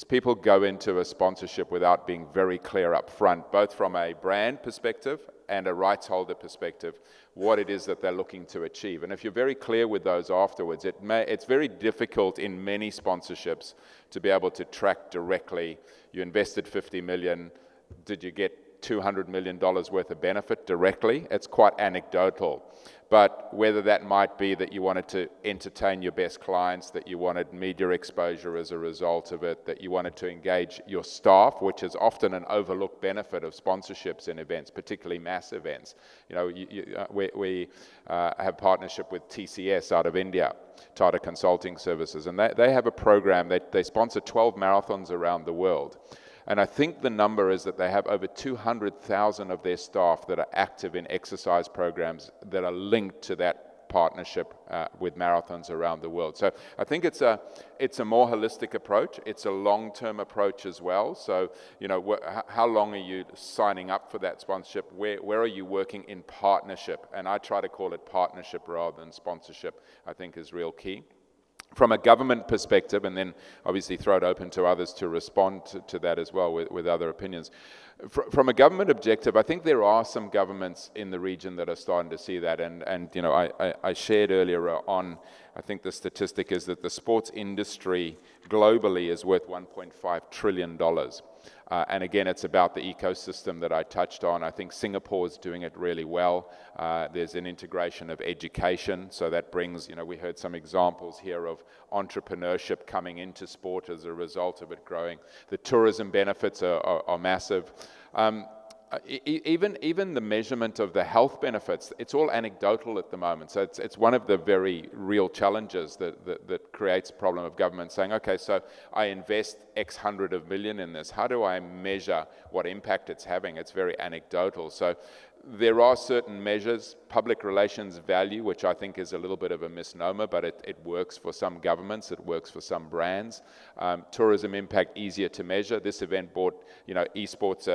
people go into a sponsorship without being very clear up front, both from a brand perspective and a rights holder perspective, what it is that they're looking to achieve. And if you're very clear with those afterwards, it's very difficult in many sponsorships to be able to track directly. You invested 50 million, did you get $200 million worth of benefit directly? It's quite anecdotal. But whether that might be that you wanted to entertain your best clients, that you wanted media exposure as a result of it, that you wanted to engage your staff, which is often an overlooked benefit of sponsorships in events, particularly mass events. We have partnership with TCS out of India, Tata Consulting Services, and they have a program that they sponsor 12 marathons around the world. And I think the number is that they have over 200,000 of their staff that are active in exercise programs that are linked to that partnership with marathons around the world. So I think it's a more holistic approach. It's a long-term approach as well. So, how long are you signing up for that sponsorship? Where are you working in partnership? And I try to call it partnership rather than sponsorship, I think is real key. From a government perspective, and then obviously throw it open to others to respond to that as well with other opinions. From a government objective, I think there are some governments in the region that are starting to see that. And I shared earlier on, I think the statistic is that the sports industry globally is worth $1.5 trillion. And again, it's about the ecosystem that I touched on. I think Singapore's doing it really well. There's an integration of education, so that brings, we heard some examples here of entrepreneurship coming into sport as a result of it growing. The tourism benefits are massive. Even the measurement of the health benefits, it's all anecdotal at the moment. So it's one of the very real challenges that creates a problem of government saying, okay, so I invest X hundred of million in this. How do I measure what impact it's having? It's very anecdotal. So there are certain measures, public relations value, which I think is a little bit of a misnomer, but it works for some governments, it works for some brands. Tourism impact, easier to measure. This event brought, esports,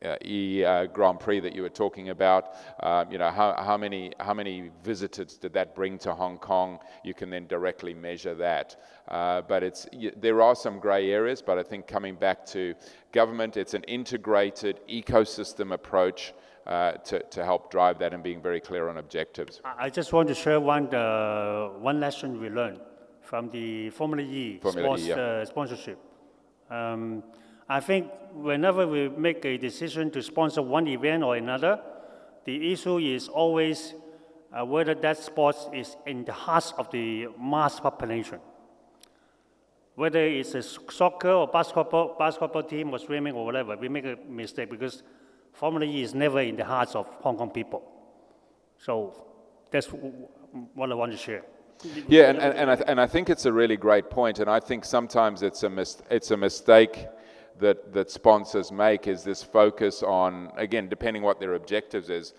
the Grand Prix that you were talking about. How many visitors did that bring to Hong Kong? You can then directly measure that. But there are some grey areas, but I think coming back to government, it's an integrated ecosystem approach to help drive that and being very clear on objectives. I just want to share one lesson we learned from the Formula E sponsorship. I think whenever we make a decision to sponsor one event or another, the issue is always whether that sport is in the heart of the mass population. Whether it's a soccer or basketball team or swimming or whatever, we make a mistake because Formula E is never in the hearts of Hong Kong people. So that's what I want to share. Yeah, and I think it's a really great point, and I think sometimes it's a mistake that sponsors make is this focus on, again, depending what their objectives is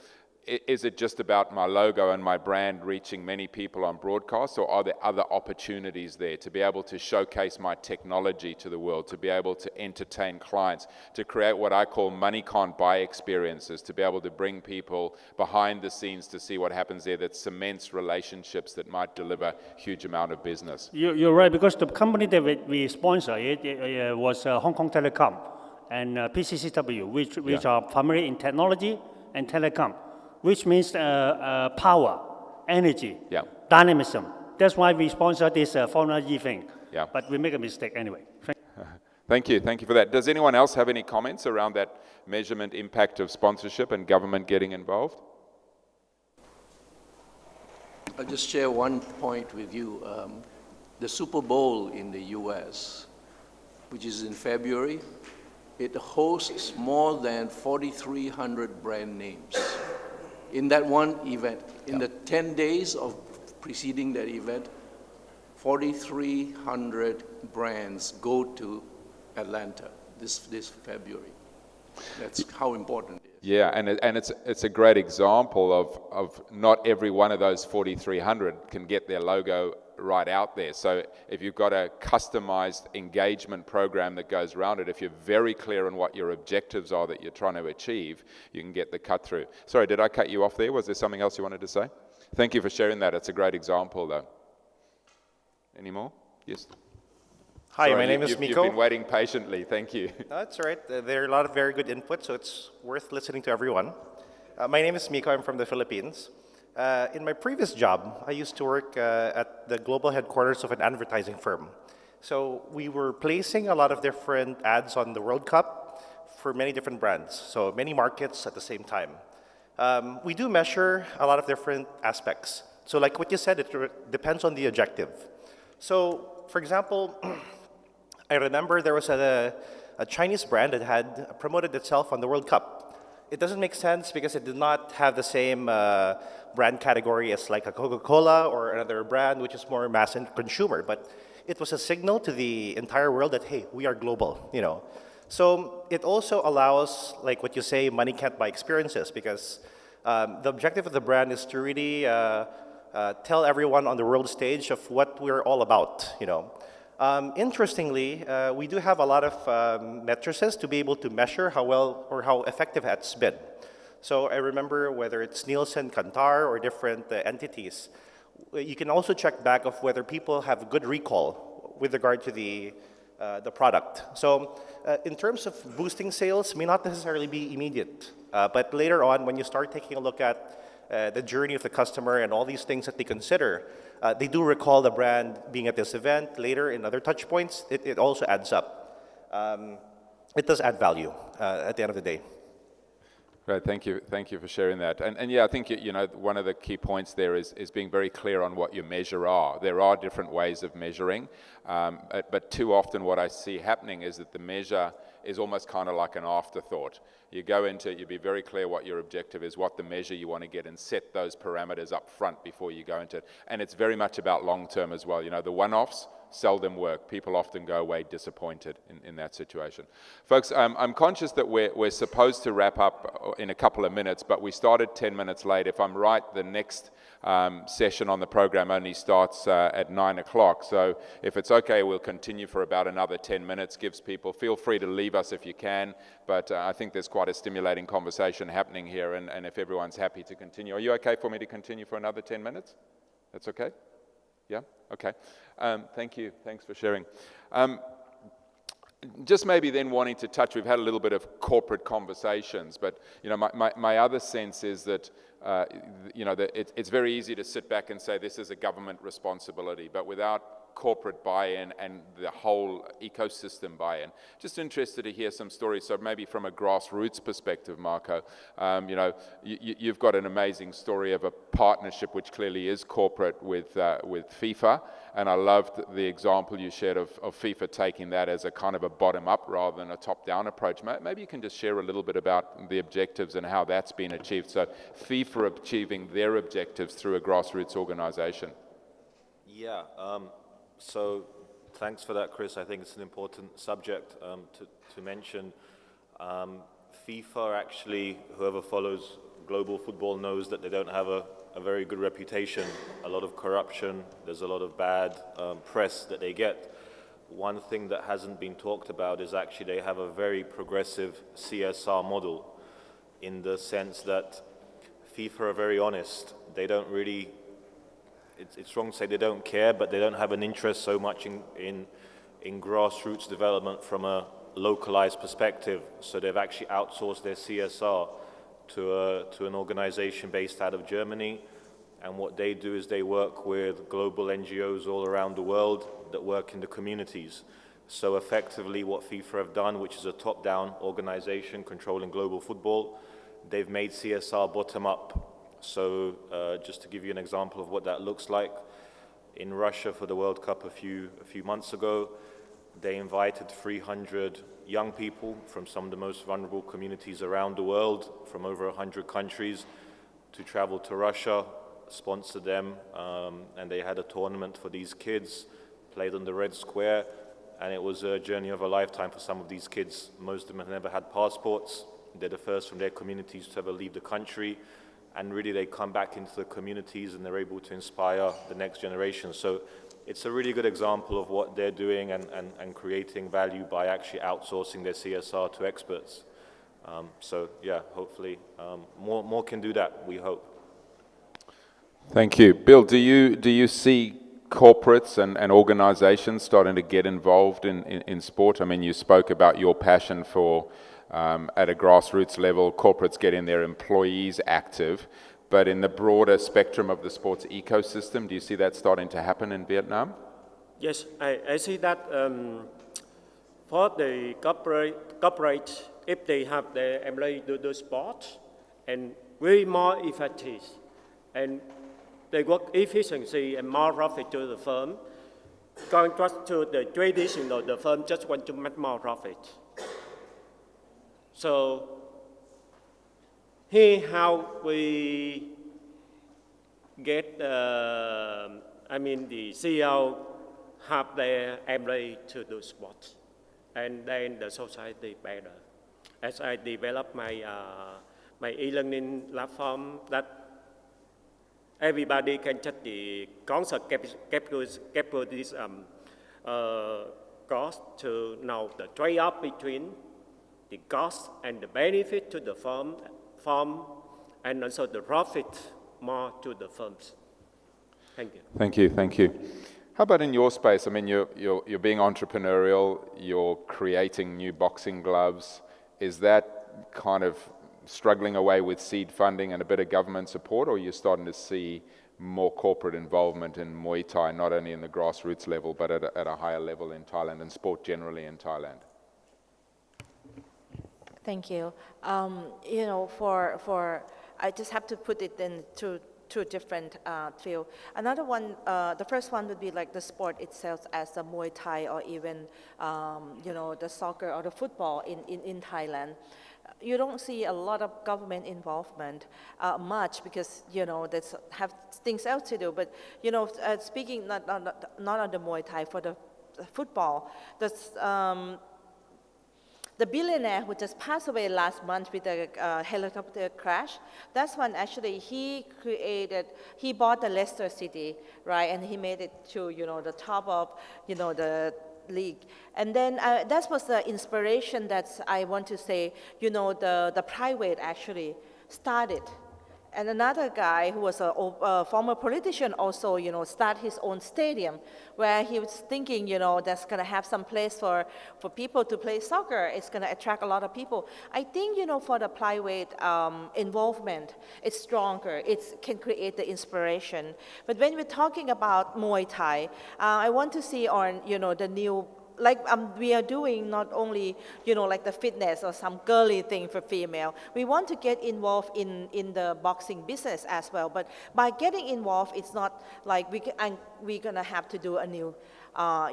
it just about my logo and my brand reaching many people on broadcast, or are there other opportunities there to be able to showcase my technology to the world, to be able to entertain clients, to create what I call money can't buy experiences, to be able to bring people behind the scenes to see what happens there that cements relationships that might deliver huge amount of business? You're right, because the company that we sponsor was Hong Kong Telecom and PCCW, which are familiar in technology and telecom, which means power, energy, dynamism. That's why we sponsor this Formula E thing. Yeah. But we make a mistake anyway. Thank you for that. Does anyone else have any comments around that measurement impact of sponsorship and government getting involved? I'll just share one point with you. The Super Bowl in the US, which is in February, it hosts more than 4,300 brand names. In that one event, in the 10 days of preceding that event, 4,300 brands go to Atlanta this February. That's how important it is. Yeah, and it's a great example of not every one of those 4,300 can get their logo right out there. So if you've got a customized engagement program that goes around it, if you're very clear on what your objectives are that you're trying to achieve, you can get the cut through. Sorry, did I cut you off there? Was there something else you wanted to say? Thank you for sharing that. It's a great example, though. Any more? Yes. Hi, Sorry, my name is Miko. You've been waiting patiently. Thank you. That's all right. There are a lot of very good input, so it's worth listening to everyone. My name is Miko. I'm from the Philippines. In my previous job, I used to work at the global headquarters of an advertising firm. So we were placing a lot of different ads on the World Cup for many different brands, so many markets at the same time. We do measure a lot of different aspects. So like what you said, it depends on the objective. So, for example, I remember there was a Chinese brand that had promoted itself on the World Cup. It doesn't make sense because it did not have the same brand category as like a Coca-Cola or another brand which is more mass and consumer. But it was a signal to the entire world that, hey, we are global, you know. So it also allows, like what you say, money can't buy experiences, because the objective of the brand is to really tell everyone on the world stage of what we're all about, you know. Interestingly, we do have a lot of matrices to be able to measure how well or how effective it's been. So I remember whether it's Nielsen, Kantar, or different entities, you can also check back of whether people have good recall with regard to the product. So in terms of boosting sales, may not necessarily be immediate, but later on when you start taking a look at the journey of the customer and all these things that they consider, they do recall the brand being at this event. Later in other touch points, it also adds up. It does add value at the end of the day. Great, thank you for sharing that. And yeah, I think you know one of the key points there is being very clear on what your measure are. There are different ways of measuring, but too often what I see happening is that the measure is almost kind of like an afterthought. You go into it, you be very clear what your objective is, what the measure you want to get, and set those parameters up front before you go into it. And it's very much about long term as well. You know, the one-offs seldom work. People often go away disappointed in that situation. Folks, I'm conscious that we're supposed to wrap up in a couple of minutes, but we started 10 minutes late. If I'm right, the next session on the program only starts at 9 o'clock. So if it's okay, we'll continue for about another 10 minutes. Gives people, feel free to leave us if you can, but I think there's quite a stimulating conversation happening here, and if everyone's happy to continue. Are you okay for me to continue for another 10 minutes? That's okay? Yeah? Okay. Thank you. Thanks for sharing. Just maybe then wanting to touch, we've had a little bit of corporate conversations, but you know, my other sense is that you know, that it's very easy to sit back and say this is a government responsibility, but without corporate buy-in and the whole ecosystem buy-in. Just interested to hear some stories. So maybe from a grassroots perspective, Marco, you know, you've got an amazing story of a partnership which clearly is corporate with FIFA, and I loved the example you shared of FIFA taking that as a kind of a bottom-up rather than a top-down approach. Maybe you can just share a little bit about the objectives and how that's been achieved. So FIFA achieving their objectives through a grassroots organization. Yeah. So Thanks for that, Chris. I think it's an important subject to mention. FIFA actually, whoever follows global football knows that they don't have a very good reputation, a lot of corruption, there's a lot of bad press that they get. One thing that hasn't been talked about is actually they have a very progressive CSR model, in the sense that FIFA are very honest. They don't really, it's wrong to say they don't care, but they don't have an interest so much in grassroots development from a localized perspective. So they've actually outsourced their CSR to an organization based out of Germany. And what they do is they work with global NGOs all around the world that work in the communities. So effectively what FIFA have done, which is a top-down organization controlling global football, they've made CSR bottom-up. So just to give you an example of what that looks like, in Russia for the World Cup a few months ago, they invited 300 young people from some of the most vulnerable communities around the world, from over 100 countries, to travel to Russia, sponsor them, and they had a tournament for these kids, played on the Red Square, and it was a journey of a lifetime for some of these kids. Most of them have never had passports. They're the first from their communities to ever leave the country, and really they come back into the communities and they're able to inspire the next generation. So it's a really good example of what they're doing and creating value by actually outsourcing their CSR to experts. So yeah, hopefully more can do that, we hope. Thank you. Bill, do you see corporates and organizations starting to get involved in sport? I mean, you spoke about your passion for, at a grassroots level, corporates getting their employees active, but in the broader spectrum of the sports ecosystem, do you see that starting to happen in Vietnam? Yes, I see that for the corporate, if they have their employees do sport and very more effective, and they work efficiency and more profit to the firm, contrast to the traditional, the firm just want to make more profit. So here how we get, the CEO have their employee to do sports, and then the society better. As I develop my my e-learning platform, that everybody can check the concert capitalism cost to know the trade-off between the cost and the benefit to the firm, and also the profit more to the firms. Thank you. Thank you, thank you. How about in your space? I mean, you're being entrepreneurial, you're creating new boxing gloves. Is that kind of struggling away with seed funding and a bit of government support, or are you starting to see more corporate involvement in Muay Thai, not only in the grassroots level, but at a higher level in Thailand and sport generally in Thailand? Thank you. You know, I just have to put it in two different fields. Another one, the first one would be like the sport itself as the Muay Thai, or even, you know, the soccer or the football in Thailand. You don't see a lot of government involvement much, because, you know, they have things else to do. But, you know, speaking not on the Muay Thai, for the football, the billionaire who just passed away last month with a helicopter crash, that's when actually he bought the Leicester City, right? And he made it to, you know, the top of, you know, the league. And then that was the inspiration that I want to say, you know, the private actually started. And another guy who was a former politician also, you know, started his own stadium, where he was thinking, you know, that's going to have some place for people to play soccer. It's going to attract a lot of people. I think, you know, for the private involvement, it's stronger. It can create the inspiration. But when we're talking about Muay Thai, I want to see on, you know, the new, like we are doing not only, you know, like the fitness or some girly thing for female. We want to get involved in the boxing business as well. But by getting involved, it's not like we're gonna have to do a new,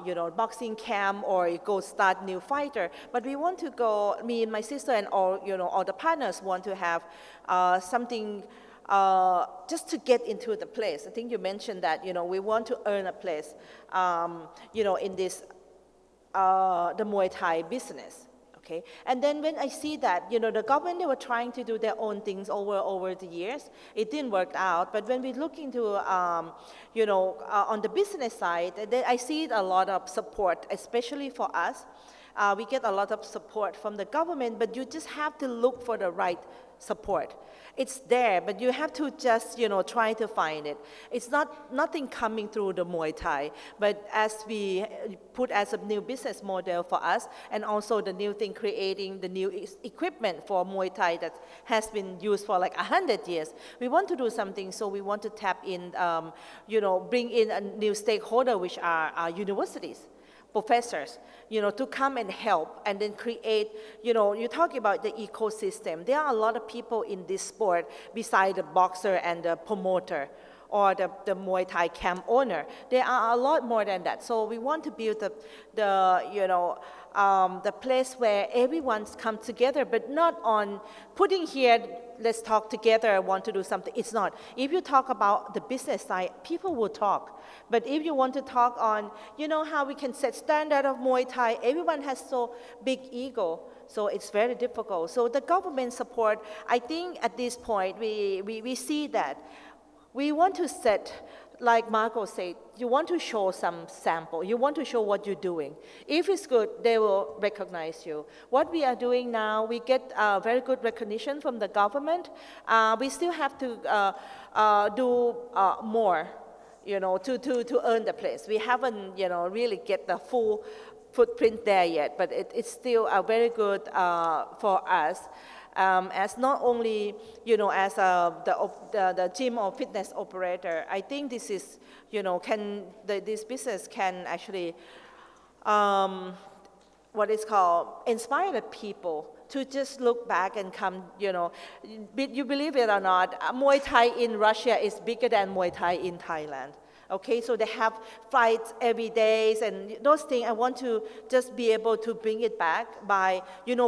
you know, boxing camp or go start new fighter. But we want to go, me and my sister and all, you know, all the partners want to have something just to get into the place. I think you mentioned that, you know, we want to earn a place, you know, in this the Muay Thai business. Okay? And then when I see that, the government, they were trying to do their own things over the years. It didn't work out. But when we look into, on the business side, I see a lot of support, especially for us. We get a lot of support from the government, but you just have to look for the right support. It's there, but you have to just, try to find it. It's nothing coming through the Muay Thai, but as we put as a new business model for us, and also the new thing, creating the new equipment for Muay Thai that has been used for like 100 years. We want to do something, so we want to tap in, bring in a new stakeholder, which are universities, professors, to come and help and then create, you talk about the ecosystem. There are a lot of people in this sport beside the boxer and the promoter or the Muay Thai camp owner. There are a lot more than that. So we want to build the place where everyone's come together, but not on putting here, let's talk together, I want to do something. It's not. If you talk about the business side, people will talk. But if you want to talk on, how we can set standard of Muay Thai, everyone has so big ego. So it's very difficult. So the government support, I think at this point, we see that we want to set, like Marco said, you want to show some sample. You want to show what you're doing. If it's good, they will recognize you. What we are doing now, we get very good recognition from the government. We still have to do more, to earn the place. We haven't, really get the full footprint there yet, but it's still very good for us. As not only, as the gym or fitness operator, I think this is, this business can actually, what is called, inspire the people to just look back and come, you believe it or not, Muay Thai in Russia is bigger than Muay Thai in Thailand. Okay, so they have fights every day, and those things, I want to just be able to bring it back by,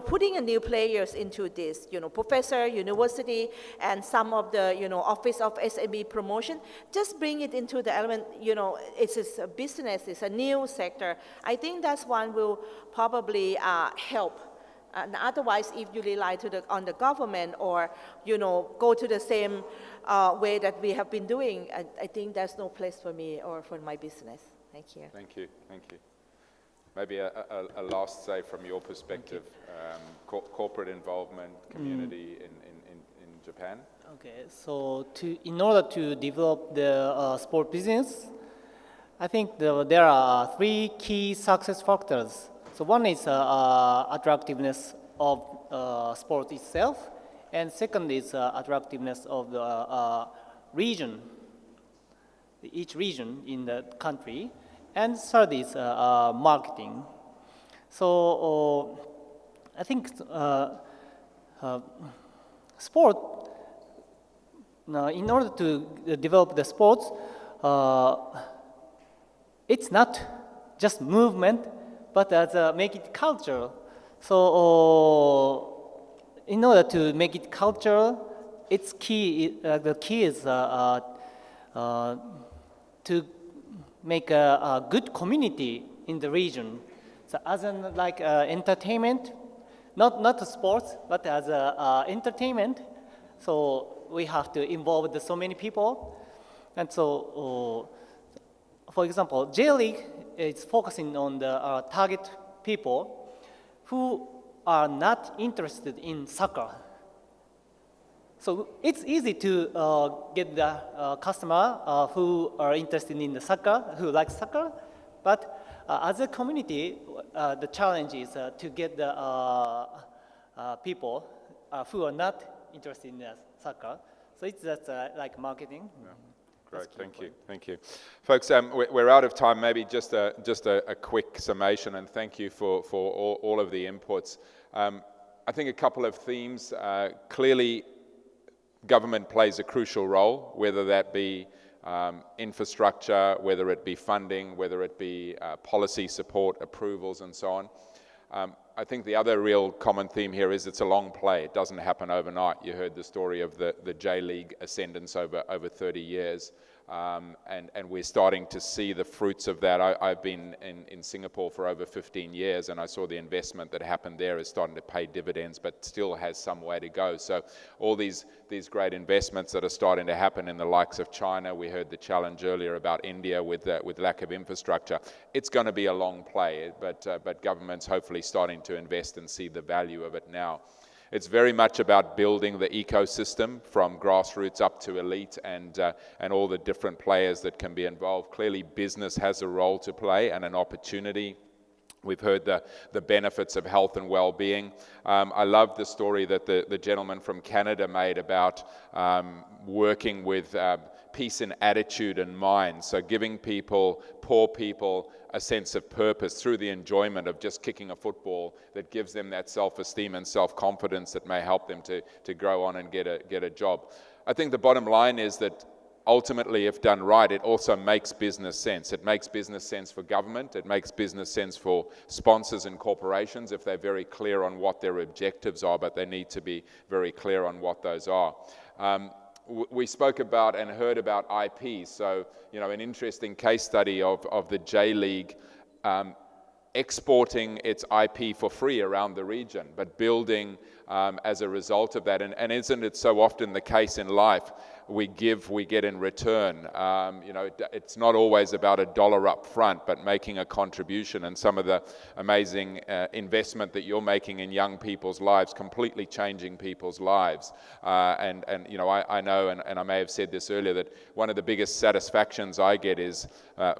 putting a new players into this, professor, university, and some of the, office of SAB promotion, just bring it into the element, it's a business, it's a new sector. I think that's one will probably help. And otherwise, if you rely on the government or, go to the same way that we have been doing, I think there's no place for me or for my business. Thank you. Thank you. Thank you. Maybe a last say from your perspective, corporate involvement, community in Japan. Okay, so in order to develop the sport business, I think there are three key success factors. So one is attractiveness of sport itself, and second is attractiveness of the region, each region in the country, and third is marketing. So I think sport, in order to develop the sports, it's not just movement, but make it cultural. So in order to make it cultural, it's key. The key is to make a good community in the region. So as in like entertainment, not sports, but as entertainment. So we have to involve so many people, and so. For example, J-League is focusing on the target people who are not interested in soccer. So it's easy to get the customer who are interested in the soccer, who like soccer, but as a community, the challenge is to get the people who are not interested in soccer. So it's just like marketing. Yeah. Great, thank you, thank you. Folks, we're out of time. Maybe just a quick summation, and thank you for all of the inputs. I think a couple of themes. Clearly, government plays a crucial role, whether that be infrastructure, whether it be funding, whether it be policy support, approvals, and so on. I think the other real common theme here is it's a long play. It doesn't happen overnight. You heard the story of the J-League ascendance over 30 years. and we're starting to see the fruits of that. I've been in Singapore for over 15 years, and I saw the investment that happened there is starting to pay dividends, but still has some way to go. So all these great investments that are starting to happen in the likes of China, we heard the challenge earlier about India with lack of infrastructure. It's going to be a long play, but government's hopefully starting to invest and see the value of it now. It's very much about building the ecosystem from grassroots up to elite and all the different players that can be involved. Clearly, business has a role to play and an opportunity. We've heard the benefits of health and well-being. I love the story that the gentleman from Canada made about working with peace in attitude and mind. So giving people, poor people, a sense of purpose through the enjoyment of just kicking a football that gives them that self-esteem and self-confidence that may help them to grow on and get a job. I think the bottom line is that ultimately, if done right, it also makes business sense. It makes business sense for government. It makes business sense for sponsors and corporations if they're very clear on what their objectives are, but they need to be very clear on what those are. We spoke about and heard about IP. So, you know, an interesting case study of the J-League exporting its IP for free around the region, but building as a result of that. And isn't it so often the case in life, we give, we get in return. You know, it's not always about a dollar up front, but making a contribution. And some of the amazing investment that you're making in young people's lives, completely changing people's lives. And you know, I know, and I may have said this earlier, that one of the biggest satisfactions I get is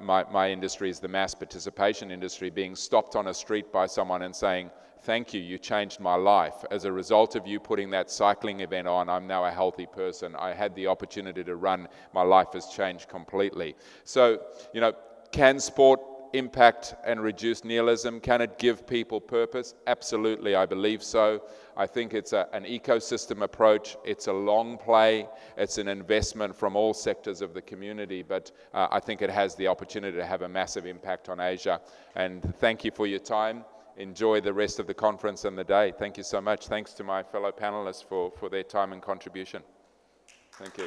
my industry is the mass participation industry, being stopped on a street by someone and saying, "Thank you, you changed my life. As a result of you putting that cycling event on, I'm now a healthy person. I had the opportunity to run. My life has changed completely." So, you know, can sport impact and reduce nihilism? Can it give people purpose? Absolutely, I believe so. I think it's an ecosystem approach. It's a long play. It's an investment from all sectors of the community, but I think it has the opportunity to have a massive impact on Asia. And thank you for your time. Enjoy the rest of the conference and the day. Thank you so much. Thanks to my fellow panelists for their time and contribution. Thank you.